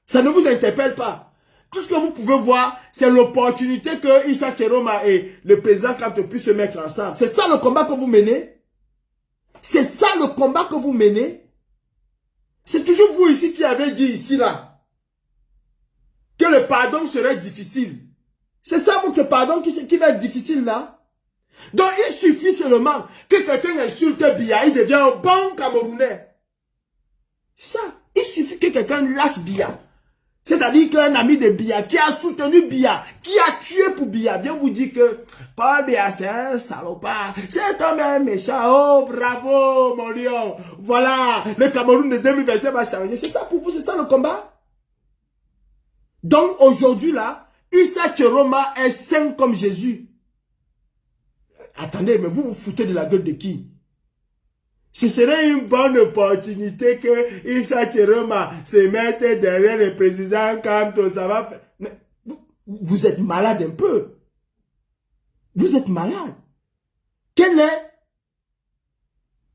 A: Ça ne vous interpelle pas. Tout ce que vous pouvez voir, c'est l'opportunité que Issa Tcheroma et le président Kamto puissent se mettre ensemble. C'est ça le combat que vous menez? C'est ça le combat que vous menez? C'est toujours vous ici qui avez dit ici là que le pardon serait difficile. C'est ça votre pardon qui va être difficile là. Donc il suffit seulement que quelqu'un insulte Biya, il devient un bon Camerounais. C'est ça. Il suffit que quelqu'un lâche Biya. C'est-à-dire qu'un ami de Biya qui a soutenu Biya, qui a tué pour Biya, vient vous dire que Paul Biya c'est un salopard, c'est quand même méchant. Oh bravo mon lion. Voilà, le Cameroun de 2025 va changer. C'est ça pour vous, c'est ça le combat. Donc aujourd'hui là, Issa Tcheroma est saint comme Jésus. Attendez, mais vous vous foutez de la gueule de qui? Ce serait une bonne opportunité que Issa Tcheroma se mette derrière le président Kamto, ça va faire. Mais vous êtes malade un peu. Vous êtes malade. Quel est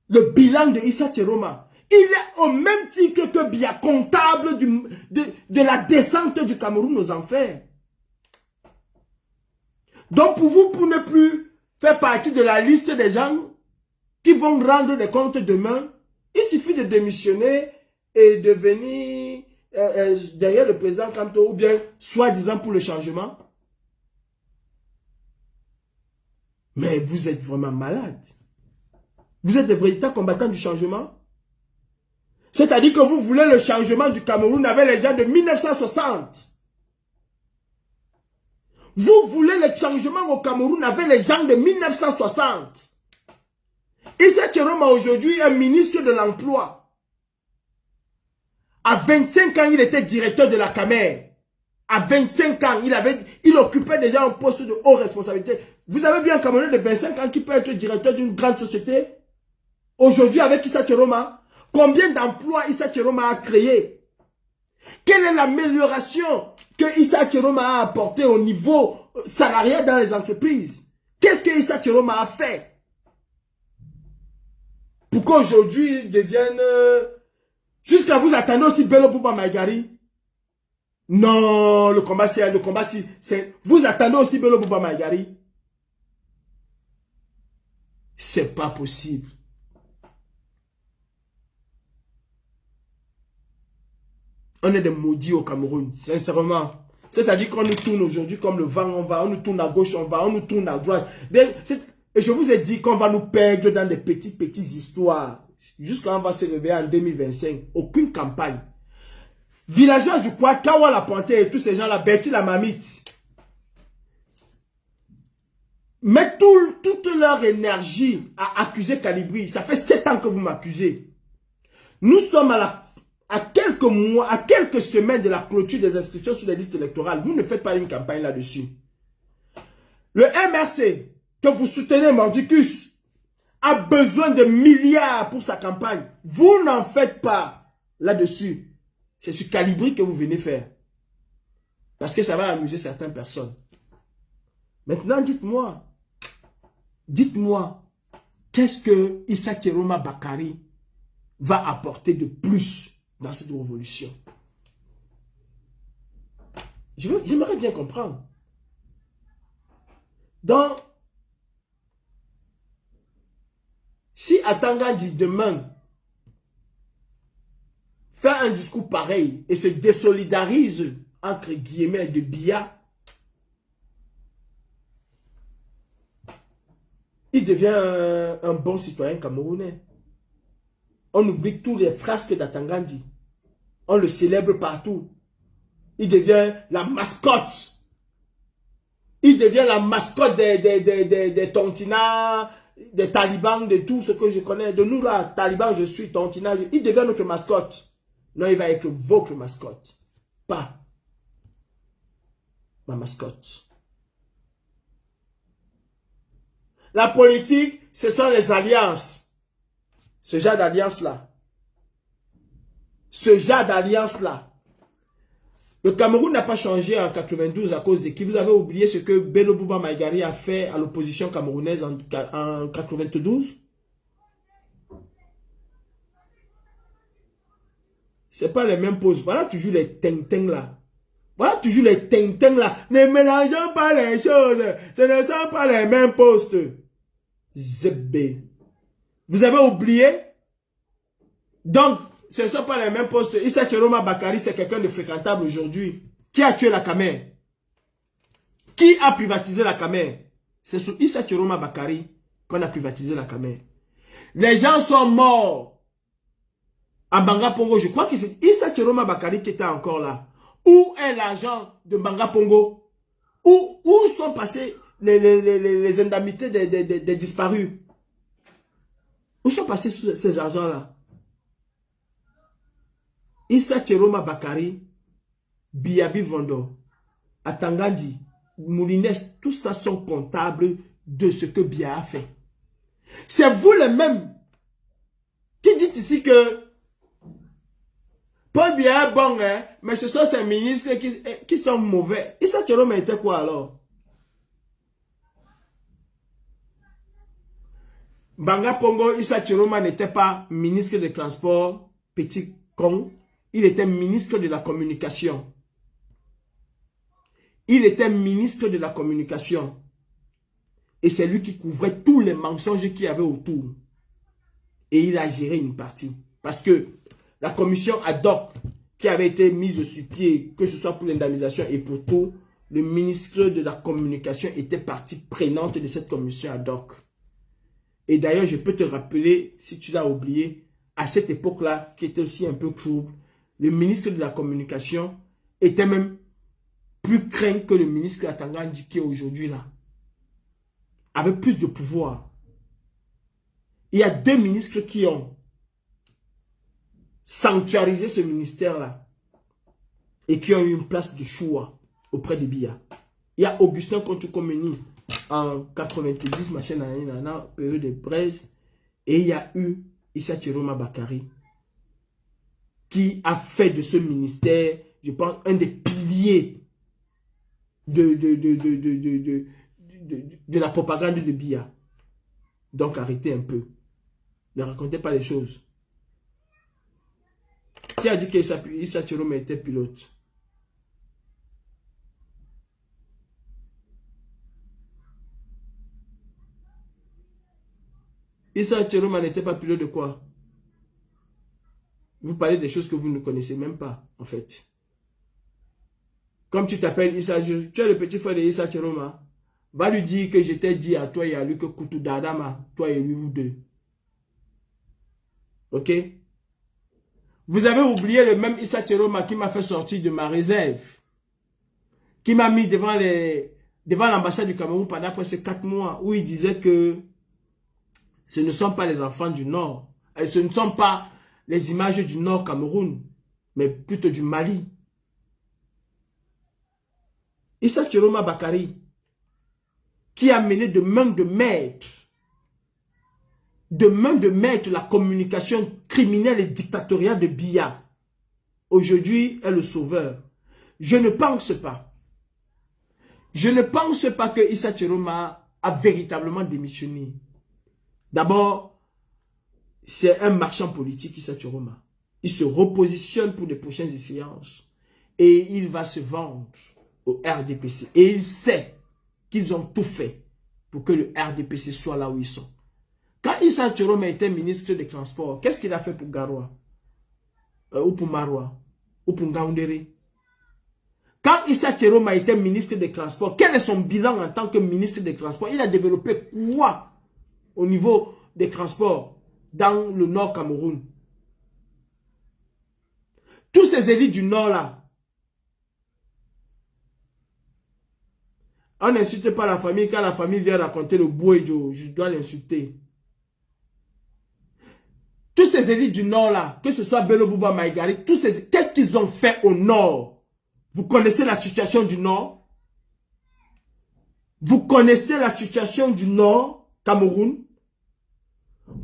A: le bilan de Issa Tcheroma? Il est au même titre que Biya, comptable de la descente du Cameroun aux enfers. Donc pour vous, pour ne plus faire partie de la liste des gens qui vont rendre des comptes demain, il suffit de démissionner et de venir derrière le président Kamto ou bien soi-disant pour le changement. Mais vous êtes vraiment malade. Vous êtes des véritables combattants du changement. C'est-à-dire que vous voulez le changement du Cameroun avec les gens de 1960. Vous voulez le changement au Cameroun avec les gens de 1960. Issa Tcheroma aujourd'hui est ministre de l'Emploi. À 25 ans, il était directeur de la Camer. À 25 ans, il occupait déjà un poste de haute responsabilité. Vous avez vu un Camerounais de 25 ans qui peut être directeur d'une grande société? Aujourd'hui, avec Issa Tcheroma, combien d'emplois Issa Tcheroma a créé? Quelle est l'amélioration que Issa Tcheroma a apporté au niveau salarial dans les entreprises? Qu'est-ce que Issa Tcheroma a fait? Pour qu'aujourd'hui, ils deviennent... Jusqu'à vous attendez aussi Bello Bouba Maïgari? Non, le combat c'est... Vous attendez aussi Bello Bouba Maïgari? C'est pas possible. On est des maudits au Cameroun, sincèrement. C'est-à-dire qu'on nous tourne aujourd'hui comme le vent, on nous tourne à gauche, on nous tourne à droite. Et je vous ai dit qu'on va nous perdre dans des petites histoires. Jusqu'à on va se réveiller en 2025. Aucune campagne. Villageois du quoi, Kawa la Panthère et tous ces gens-là, Betty la Mamite. mettent toute leur énergie à accuser Kalibri. Ça fait 7 ans que vous m'accusez. Nous sommes à quelques mois, à quelques semaines de la clôture des inscriptions sur les listes électorales. Vous ne faites pas une campagne là-dessus. Le MRC, que vous soutenez, Mordicus, a besoin de milliards pour sa campagne. Vous n'en faites pas là-dessus. C'est sur Kalibri que vous venez faire. Parce que ça va amuser certaines personnes. Maintenant, dites-moi, qu'est-ce que Issa Chiroma Bakari va apporter de plus dans cette révolution? J'aimerais bien comprendre. Donc, si Atangandi demain fait un discours pareil et se désolidarise entre guillemets de Biya, il devient un bon citoyen camerounais. On oublie tous les frasques d'Atangandi. On le célèbre partout. Il devient la mascotte. Il devient la mascotte des Tontina, des talibans, de tout ce que je connais. De nous là, talibans, je suis Tontina. Il devient notre mascotte. Non, il va être votre mascotte. Pas ma mascotte. La politique, ce sont les alliances. Ce genre d'alliance-là. Ce genre d'alliance-là. Le Cameroun n'a pas changé en 92 à cause de qui? Vous avez oublié ce que Bello Bouba Maïgari a fait à l'opposition camerounaise en 92? C'est pas les mêmes poses. Voilà toujours les ting-ting là. Voilà toujours les ting-ting là. Ne mélangeons pas les choses. Ce ne sont pas les mêmes postes. ZB. Vous avez oublié? Donc, ce ne sont pas les mêmes postes. Issa Chiroma Bakari, c'est quelqu'un de fréquentable aujourd'hui. Qui a tué la Camer? Qui a privatisé la Camer? C'est sur Issa Chiroma Bakari qu'on a privatisé la Camer. Les gens sont morts. À Banga Pongo, je crois que c'est Issa Chiroma Bakari qui était encore là. Où est l'argent de Banga Pongo? Où sont passées les indemnités des disparus? Où sont passés ces argents-là? Issa Chiroma Bakari, Biyabi Vondo, Atangandi, Moulines, tout ça sont comptables de ce que Biya a fait. C'est vous les mêmes qui dites ici que Paul Biya est bon, hein, mais ce sont ces ministres qui sont mauvais. Issa Chiroma était quoi alors? Banga Pongo, Issa Chiroma n'était pas ministre des Transports, petit con. Il était ministre de la Communication. Il était ministre de la Communication. Et c'est lui qui couvrait tous les mensonges qu'il y avait autour. Et il a géré une partie. Parce que la commission ad hoc qui avait été mise sur pied, que ce soit pour l'indemnisation et pour tout, le ministre de la Communication était partie prenante de cette commission ad hoc. Et d'ailleurs, je peux te rappeler, si tu l'as oublié, à cette époque-là, qui était aussi un peu trouble, le ministre de la Communication était même plus craint que le ministre Atangandi qui est aujourd'hui là. Avec plus de pouvoir. Il y a 2 ministres qui ont sanctuarisé ce ministère-là et qui ont eu une place de choix auprès de Biya. Il y a Augustin Kontoukomeni en 90, machin, période de braise, et il y a eu Issa Chiroma Bakari qui a fait de ce ministère, je pense, un des piliers de la propagande de Biya. Donc arrêtez un peu. Ne racontez pas les choses. Qui a dit que Issa Chiroma était pilote? Issa Chiroma n'était pas pilote de quoi? Vous parlez des choses que vous ne connaissez même pas, en fait. Comme tu t'appelles Issa, tu es le petit frère de Issa Chiroma. Va lui dire que je t'ai dit à toi et à lui que Koutou Dadama, toi et lui, vous deux. Ok? Vous avez oublié le même Issa Chiroma qui m'a fait sortir de ma réserve. Qui m'a mis devant devant l'ambassade du Cameroun pendant presque 4 mois, où il disait que ce ne sont pas les enfants du Nord, ce ne sont pas les images du Nord Cameroun, mais plutôt du Mali. Issa Chiroma Bakari, qui a mené de main de maître la communication criminelle et dictatoriale de Biya, aujourd'hui est le sauveur. Je ne pense pas que Issa Chiroma a véritablement démissionné. D'abord, c'est un marchand politique, Issa Chiroma. Il se repositionne pour les prochaines échéances et il va se vendre au RDPC. Et il sait qu'ils ont tout fait pour que le RDPC soit là où ils sont. Quand Issa Chiroma était ministre des Transports, qu'est-ce qu'il a fait pour Garoua? Ou pour Maroua? Ou pour Ngaoundéré? Quand Issa Chiroma était ministre des Transports, quel est son bilan en tant que ministre des Transports? Il a développé quoi au niveau des transports dans le Nord Cameroun? Tous ces élites du Nord là, on n'insulte pas la famille. Quand la famille vient raconter le Bouéjo, je dois l'insulter. Tous ces élites du Nord là, que ce soit Bello Bouba Maïgari, qu'est-ce qu'ils ont fait au Nord? Vous connaissez la situation du Nord? Vous connaissez la situation du Nord Cameroun?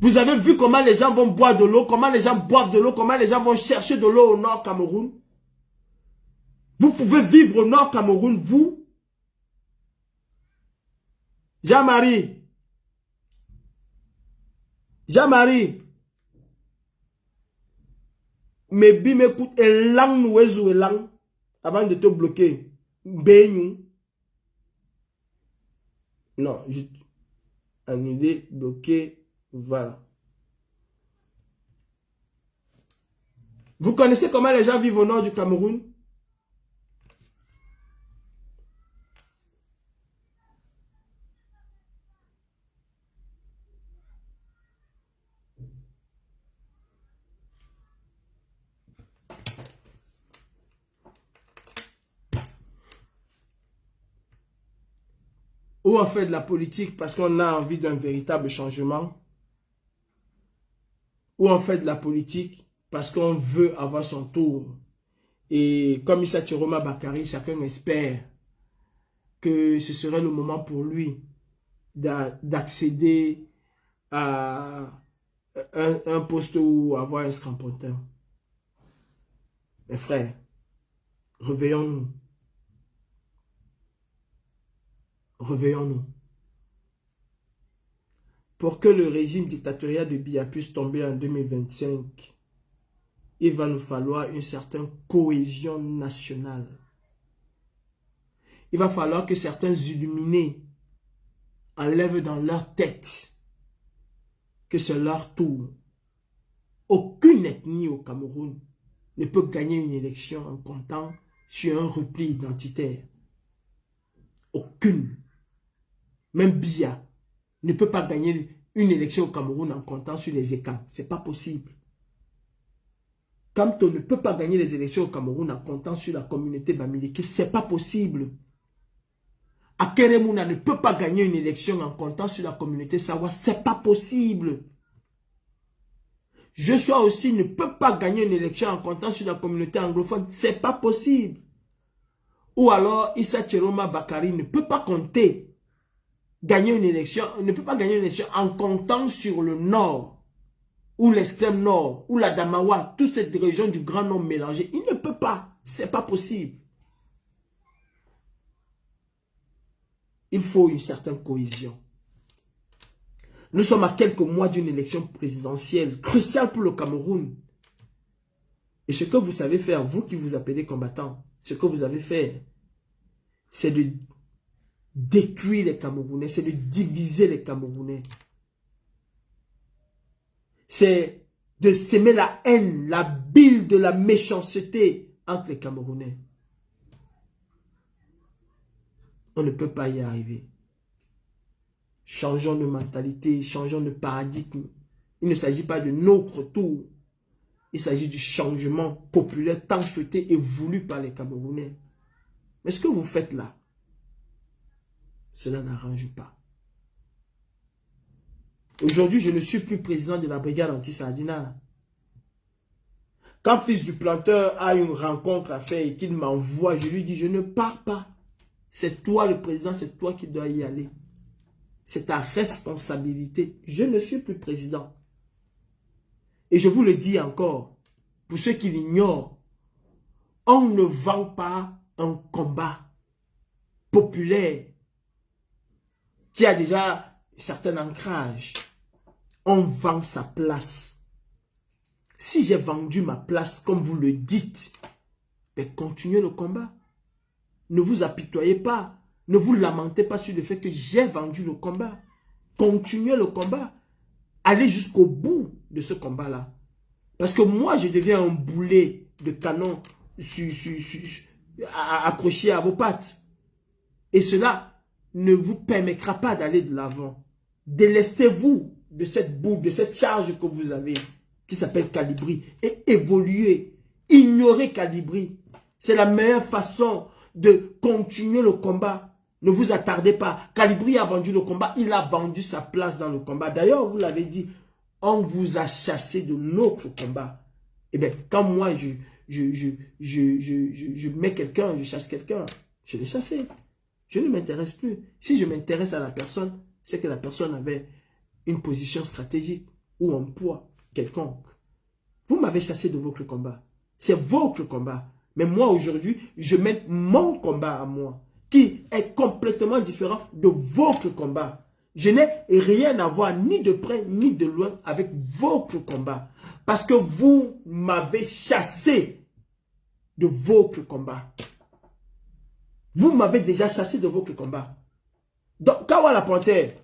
A: Vous avez vu comment les gens vont boire de l'eau, comment les gens boivent de l'eau, comment les gens vont chercher de l'eau au Nord Cameroun? Vous pouvez vivre au Nord Cameroun, vous? Jean-Marie, mais bi m'écoute et lang nous et lang avant de te bloquer. Beignou. Non, je annuler, bloquer, voilà. Vous connaissez comment les gens vivent au nord du Cameroun? Ou on fait de la politique parce qu'on a envie d'un véritable changement. Ou on fait de la politique parce qu'on veut avoir son tour. Et comme Issa Chiroma Bakari, chacun espère que ce serait le moment pour lui d'accéder à un poste ou avoir un scrampontin. Mes frères, réveillons-nous. Réveillons-nous. Pour que le régime dictatorial de Biya puisse tomber en 2025, il va nous falloir une certaine cohésion nationale. Il va falloir que certains illuminés enlèvent dans leur tête que c'est leur tour. Aucune ethnie au Cameroun ne peut gagner une élection en comptant sur un repli identitaire. Aucune. Même Biya ne peut pas gagner une élection au Cameroun en comptant sur les écans. Ce n'est pas possible. Kamto ne peut pas gagner les élections au Cameroun en comptant sur la communauté bamileke. Ce n'est pas possible. Akeremouna ne peut pas gagner une élection en comptant sur la communauté Sawa. Ce n'est pas possible. Joshua aussi ne peut pas gagner une élection en comptant sur la communauté anglophone. Ce n'est pas possible. Ou alors Issa Chiroma Bakari ne peut pas compter gagner une élection, ne peut pas gagner une élection en comptant sur le Nord, ou l'extrême Nord, ou la Damawa, toute cette région du Grand Nord mélangée. Il ne peut pas. C'est pas possible. Il faut une certaine cohésion. Nous sommes à quelques mois d'une élection présidentielle cruciale pour le Cameroun. Et ce que vous savez faire, vous qui vous appelez combattants, ce que vous avez fait, c'est de détruire les Camerounais, c'est de diviser les Camerounais. C'est de s'aimer la haine, la bile de la méchanceté entre les Camerounais. On ne peut pas y arriver. Changeons de mentalité, changeons de paradigme. Il ne s'agit pas de notre tour. Il s'agit du changement populaire tant souhaité et voulu par les Camerounais. Mais ce que vous faites là, cela n'arrange pas. Aujourd'hui, je ne suis plus président de la brigade anti-Sardinat. Quand fils du planteur a une rencontre à faire et qu'il m'envoie, je lui dis, je ne pars pas. C'est toi le président, c'est toi qui dois y aller. C'est ta responsabilité. Je ne suis plus président. Et je vous le dis encore, pour ceux qui l'ignorent, on ne vend pas un combat populaire qui a déjà certain ancrage. On vend sa place. Si j'ai vendu ma place, comme vous le dites, ben continuez le combat. Ne vous apitoyez pas. Ne vous lamentez pas sur le fait que j'ai vendu le combat. Continuez le combat. Allez jusqu'au bout de ce combat-là. Parce que moi, je deviens un boulet de canon accroché à vos pattes. Et cela ne vous permettra pas d'aller de l'avant. Délestez-vous de cette boucle, de cette charge que vous avez, qui s'appelle Calibri, et évoluez. Ignorez Calibri. C'est la meilleure façon de continuer le combat. Ne vous attardez pas. Calibri a vendu le combat. Il a vendu sa place dans le combat. D'ailleurs, vous l'avez dit, on vous a chassé de notre combat. Eh bien, quand moi, je mets quelqu'un, je chasse quelqu'un, je l'ai chassé. Je ne m'intéresse plus. Si je m'intéresse à la personne, c'est que la personne avait une position stratégique ou un poids quelconque. Vous m'avez chassé de votre combat. C'est votre combat. Mais moi, aujourd'hui, je mets mon combat à moi, qui est complètement différent de votre combat. Je n'ai rien à voir, ni de près, ni de loin, avec votre combat. Parce que vous m'avez chassé de votre combat. Vous m'avez déjà chassé de votre combat. Donc, Kawa la Panthère,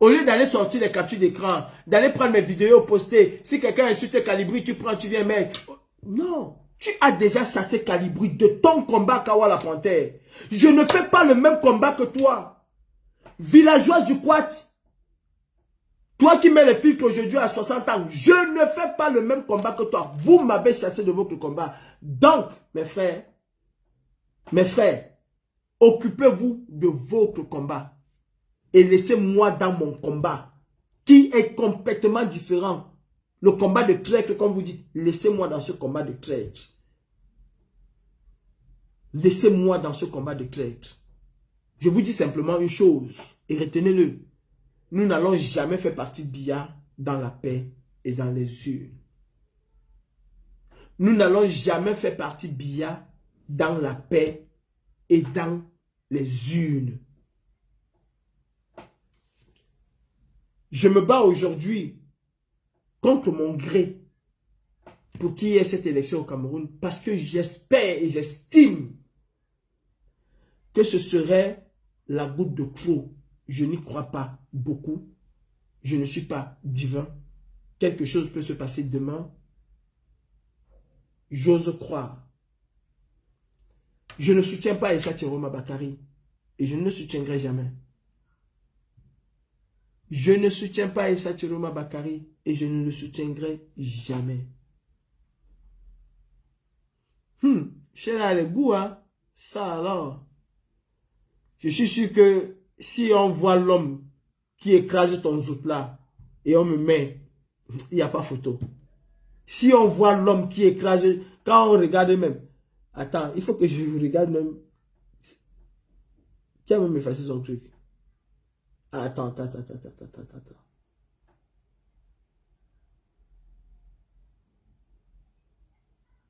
A: au lieu d'aller sortir les captures d'écran, d'aller prendre mes vidéos, poster, si quelqu'un insulte Calibri, tu prends, tu viens, mec. Non. Tu as déjà chassé Calibri de ton combat, Kawa la Panthère. Je ne fais pas le même combat que toi. Villageois du Quat. Toi qui mets les filtres aujourd'hui à 60 ans, je ne fais pas le même combat que toi. Vous m'avez chassé de votre combat. Donc, mes frères, occupez-vous de votre combat. Et laissez-moi dans mon combat, qui est complètement différent. Le combat de traître, comme vous dites, laissez-moi dans ce combat de traître. Laissez-moi dans ce combat de traître. Je vous dis simplement une chose, et retenez-le. Nous n'allons jamais faire partie de Biya dans la paix et dans les urnes. Nous n'allons jamais faire partie de Biya dans la paix et dans les urnes. Je me bats aujourd'hui contre mon gré pour qu'il y ait cette élection au Cameroun parce que j'espère et j'estime que ce serait la goutte de trop. Je n'y crois pas beaucoup. Je ne suis pas divin. Quelque chose peut se passer demain. J'ose croire. Je ne soutiens pas Issa Chiroma Bakari et je ne le soutiendrai jamais. Je ne soutiens pas Issa Chiroma Bakari et je ne le soutiendrai jamais. Chez les goûts, hein? Ça alors. Je suis sûr que si on voit l'homme qui écrase ton zout là et on me met, il n'y a pas photo. Si on voit l'homme qui écrase, quand on regarde même, attends, il faut que je regarde même. Qui a même effacé son truc? Attends.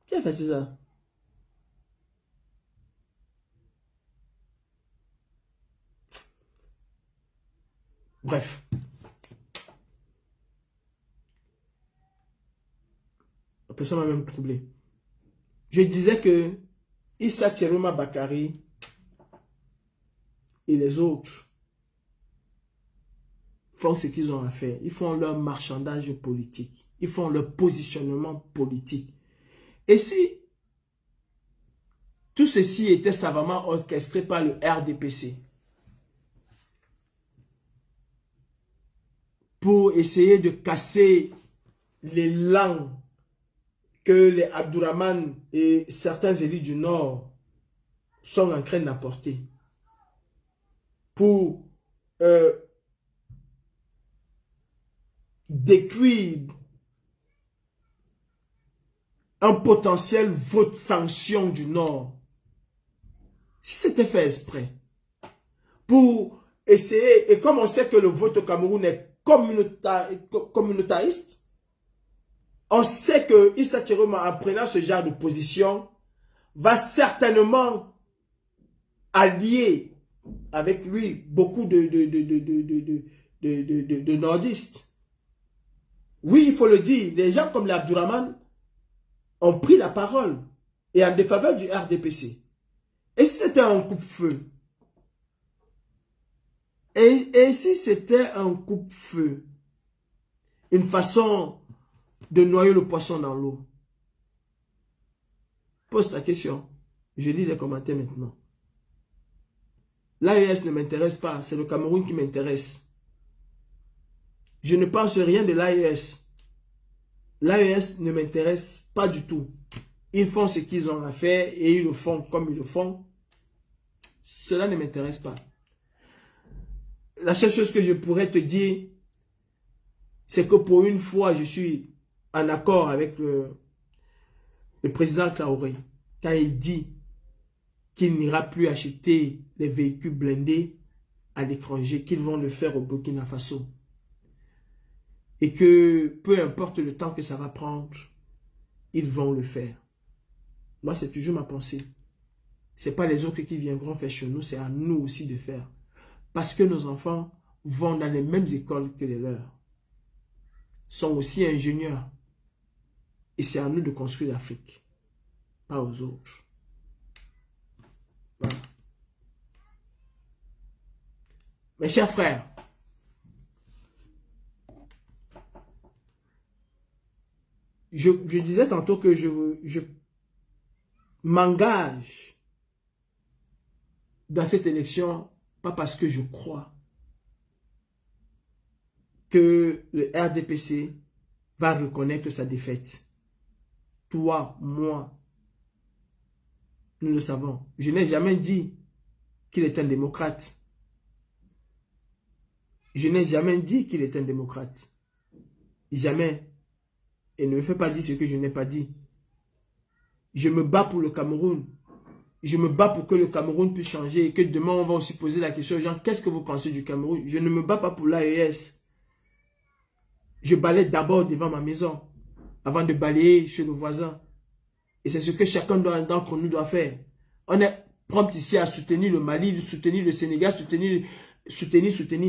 A: Qui a effacé ça? Bref. La personne m'a même troublé. Je disais que Issa Chiroma Bakari et les autres font ce qu'ils ont à faire. Ils font leur marchandage politique. Ils font leur positionnement politique. Et si tout ceci était savamment orchestré par le RDPC pour essayer de casser les langues que les Abdourahmane et certains élus du Nord sont en train d'apporter. pour détruire un potentiel vote sanction du Nord, si c'était fait exprès, pour essayer, et comme on sait que le vote au Cameroun est communautariste, on sait que Issa Chiroma, en prenant ce genre de position, va certainement allier avec lui beaucoup de nordistes. Oui, il faut le dire, les gens comme l'Abdourahmane ont pris la parole et en défaveur du RDPC. Et si c'était un coupe-feu? Et si c'était un coupe-feu? Une façon de noyer le poisson dans l'eau? Pose ta question. Je lis les commentaires maintenant. L'AES ne m'intéresse pas, c'est le Cameroun qui m'intéresse. Je ne pense rien de l'AES. L'AES ne m'intéresse pas du tout. Ils font ce qu'ils ont à faire et ils le font comme ils le font. Cela ne m'intéresse pas. La seule chose que je pourrais te dire, c'est que pour une fois, je suis en accord avec le président Traoré. Quand il dit qu'il n'ira plus acheter les véhicules blindés à l'étranger, qu'ils vont le faire au Burkina Faso. Et que peu importe le temps que ça va prendre, ils vont le faire. Moi, c'est toujours ma pensée. Ce n'est pas les autres qui viendront faire chez nous, c'est à nous aussi de faire. Parce que nos enfants vont dans les mêmes écoles que les leurs. Sont aussi ingénieurs. Et c'est à nous de construire l'Afrique, pas aux autres. Voilà. Mes chers frères, je disais tantôt que je m'engage dans cette élection, pas parce que je crois que le RDPC va reconnaître sa défaite. Toi, moi, nous le savons. Je n'ai jamais dit qu'il est un démocrate. Je n'ai jamais dit qu'il est un démocrate. Jamais. Et ne me fais pas dire ce que je n'ai pas dit. Je me bats pour le Cameroun. Je me bats pour que le Cameroun puisse changer et que demain on va aussi poser la question aux gens, qu'est-ce que vous pensez du Cameroun? Je ne me bats pas pour l'AES. Je balaie d'abord devant ma maison avant de balayer chez le voisin. Et c'est ce que chacun d'entre nous doit faire. On est prompt ici à soutenir le Mali, soutenir le Sénégal, soutenir,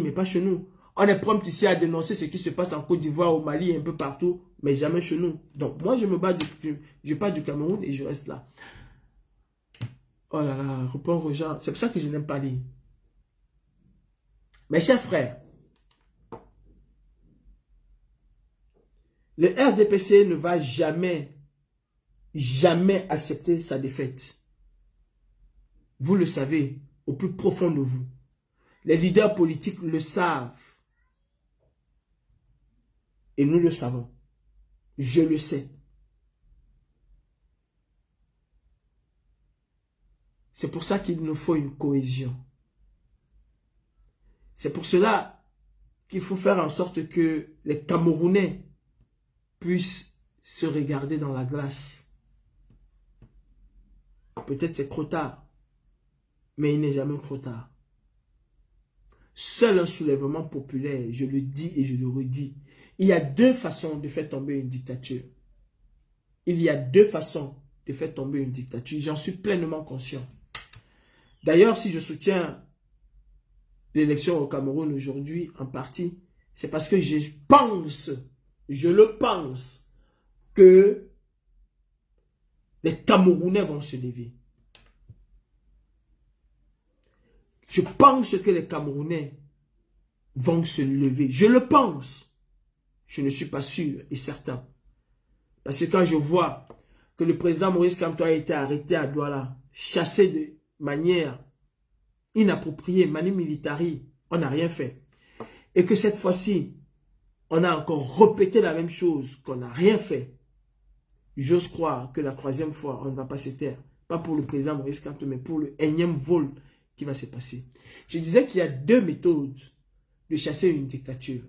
A: mais pas chez nous. On est prompt ici à dénoncer ce qui se passe en Côte d'Ivoire, au Mali, un peu partout, mais jamais chez nous. Donc moi, je me bats, je pars du Cameroun et je reste là. Oh là là, reprends aux gens. C'est pour ça que je n'aime pas lire. Mes chers frères, le RDPC ne va jamais accepter sa défaite. Vous le savez, au plus profond de vous. Les leaders politiques le savent. Et nous le savons. Je le sais. C'est pour ça qu'il nous faut une cohésion. C'est pour cela qu'il faut faire en sorte que les Camerounais puissent se regarder dans la glace. Peut-être c'est trop tard, mais il n'est jamais trop tard. Seul un soulèvement populaire, je le dis et je le redis, il y a deux façons de faire tomber une dictature. Il y a deux façons de faire tomber une dictature. J'en suis pleinement conscient. D'ailleurs, si je soutiens l'élection au Cameroun aujourd'hui en partie, c'est parce que je le pense, que les Camerounais vont se lever. Je pense que les Camerounais vont se lever. Je le pense. Je ne suis pas sûr et certain. Parce que quand je vois que le président Maurice Kamto a été arrêté à Douala, chassé de manière inappropriée, manu militari, on n'a rien fait. Et que cette fois-ci, on a encore répété la même chose, qu'on n'a rien fait. J'ose croire que la troisième fois, on ne va pas se taire. Pas pour le président Maurice Kamto, mais pour le énième vol qui va se passer. Je disais qu'il y a deux méthodes de chasser une dictature.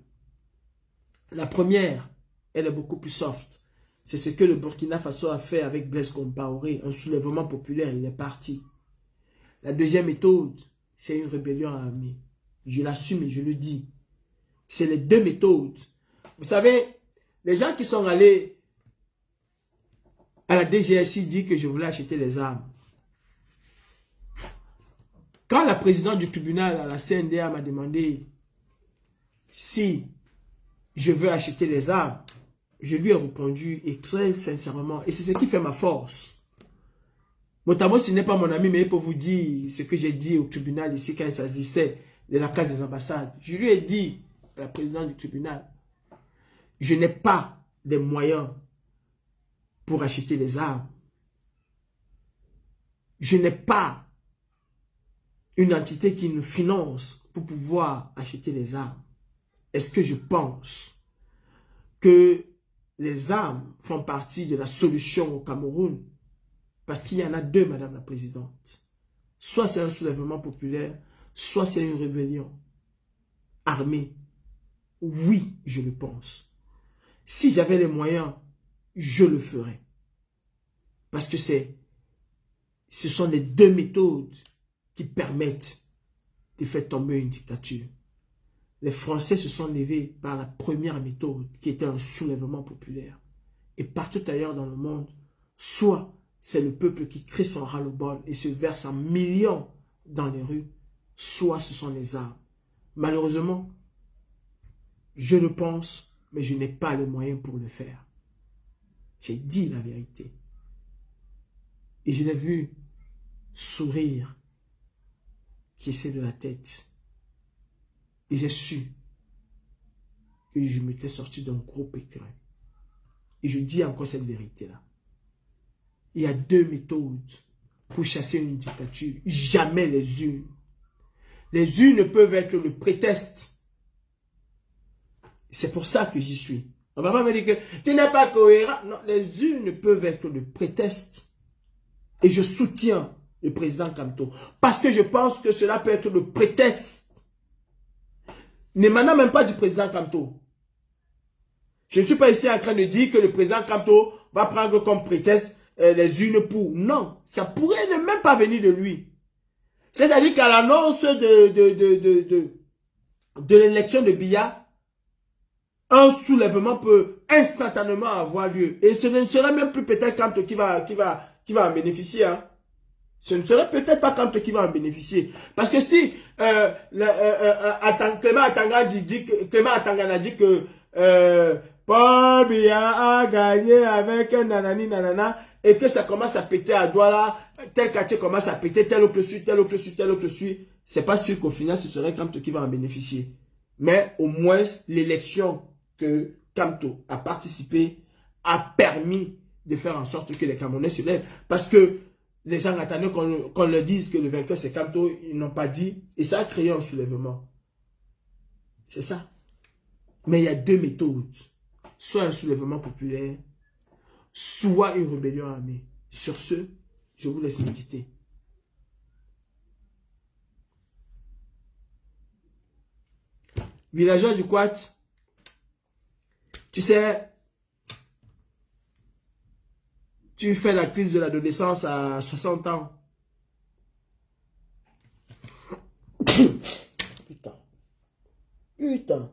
A: La première, elle est beaucoup plus soft. C'est ce que le Burkina Faso a fait avec Blaise Compaoré, un soulèvement populaire, il est parti. La deuxième méthode, c'est une rébellion armée. Je l'assume et je le dis. C'est les deux méthodes. Vous savez, les gens qui sont allés à la DGSI disent que je voulais acheter les armes. Quand la présidente du tribunal à la CNDA m'a demandé si je veux acheter les armes, je lui ai répondu et très sincèrement, et c'est ce qui fait ma force. Motamo, ce n'est pas mon ami, mais il peut vous dire ce que j'ai dit au tribunal ici quand il s'agissait de la case des ambassades. Je lui ai dit à la présidente du tribunal, je n'ai pas les moyens pour acheter les armes. Je n'ai pas une entité qui nous finance pour pouvoir acheter les armes. Est-ce que je pense que les armes font partie de la solution au Cameroun? Parce qu'il y en a deux, Madame la Présidente. Soit c'est un soulèvement populaire, soit c'est une rébellion armée. Oui, je le pense. Si j'avais les moyens, je le ferais. Parce que ce sont les deux méthodes qui permettent de faire tomber une dictature. Les Français se sont levés par la première méthode qui était un soulèvement populaire. Et partout ailleurs dans le monde, soit c'est le peuple qui crée son ras-le-bol et se verse en millions dans les rues, soit ce sont les armes. Malheureusement, je le pense, mais je n'ai pas les moyens pour le faire. J'ai dit la vérité. Et je l'ai vu sourire, qui essaie de la tête. Et j'ai su que je m'étais sorti d'un gros pétrin. Et je dis encore cette vérité-là. Il y a deux méthodes pour chasser une dictature. Jamais les unes. Les unes peuvent être le prétexte. C'est pour ça que j'y suis. On va pas me dire que tu n'es pas cohérent. Non, les unes peuvent être le prétexte. Et je soutiens le président Kamto. Parce que je pense que cela peut être le prétexte. N'émanant même pas du président Kamto. Je ne suis pas ici en train de dire que le président Kamto va prendre comme prétexte les unes pour. Non, ça pourrait ne même pas venir de lui. C'est-à-dire qu'à l'annonce de l'élection de Biya, un soulèvement peut instantanément avoir lieu. Et ce ne sera même plus peut-être Kamto qui va en bénéficier. Hein. Ce ne serait peut-être pas Kamto qui va en bénéficier. Parce que si Clément Atangana dit que Paul Biya a gagné avec un nanani nanana et que ça commence à péter à Douala, tel quartier commence à péter, tel autre suit, tel autre suit, tel autre suit, c'est pas sûr qu'au final ce serait Kamto qui va en bénéficier. Mais au moins l'élection que Kamto a participé a permis de faire en sorte que les Camerounais se lèvent. Parce que les gens attendaient qu'on leur dise que le vainqueur c'est Kamto, ils n'ont pas dit. Et ça a créé un soulèvement. C'est ça. Mais il y a deux méthodes. Soit un soulèvement populaire, soit une rébellion armée. Sur ce, je vous laisse méditer. Villageois du Quat, tu sais, tu fais la crise de l'adolescence à 60 ans. Putain.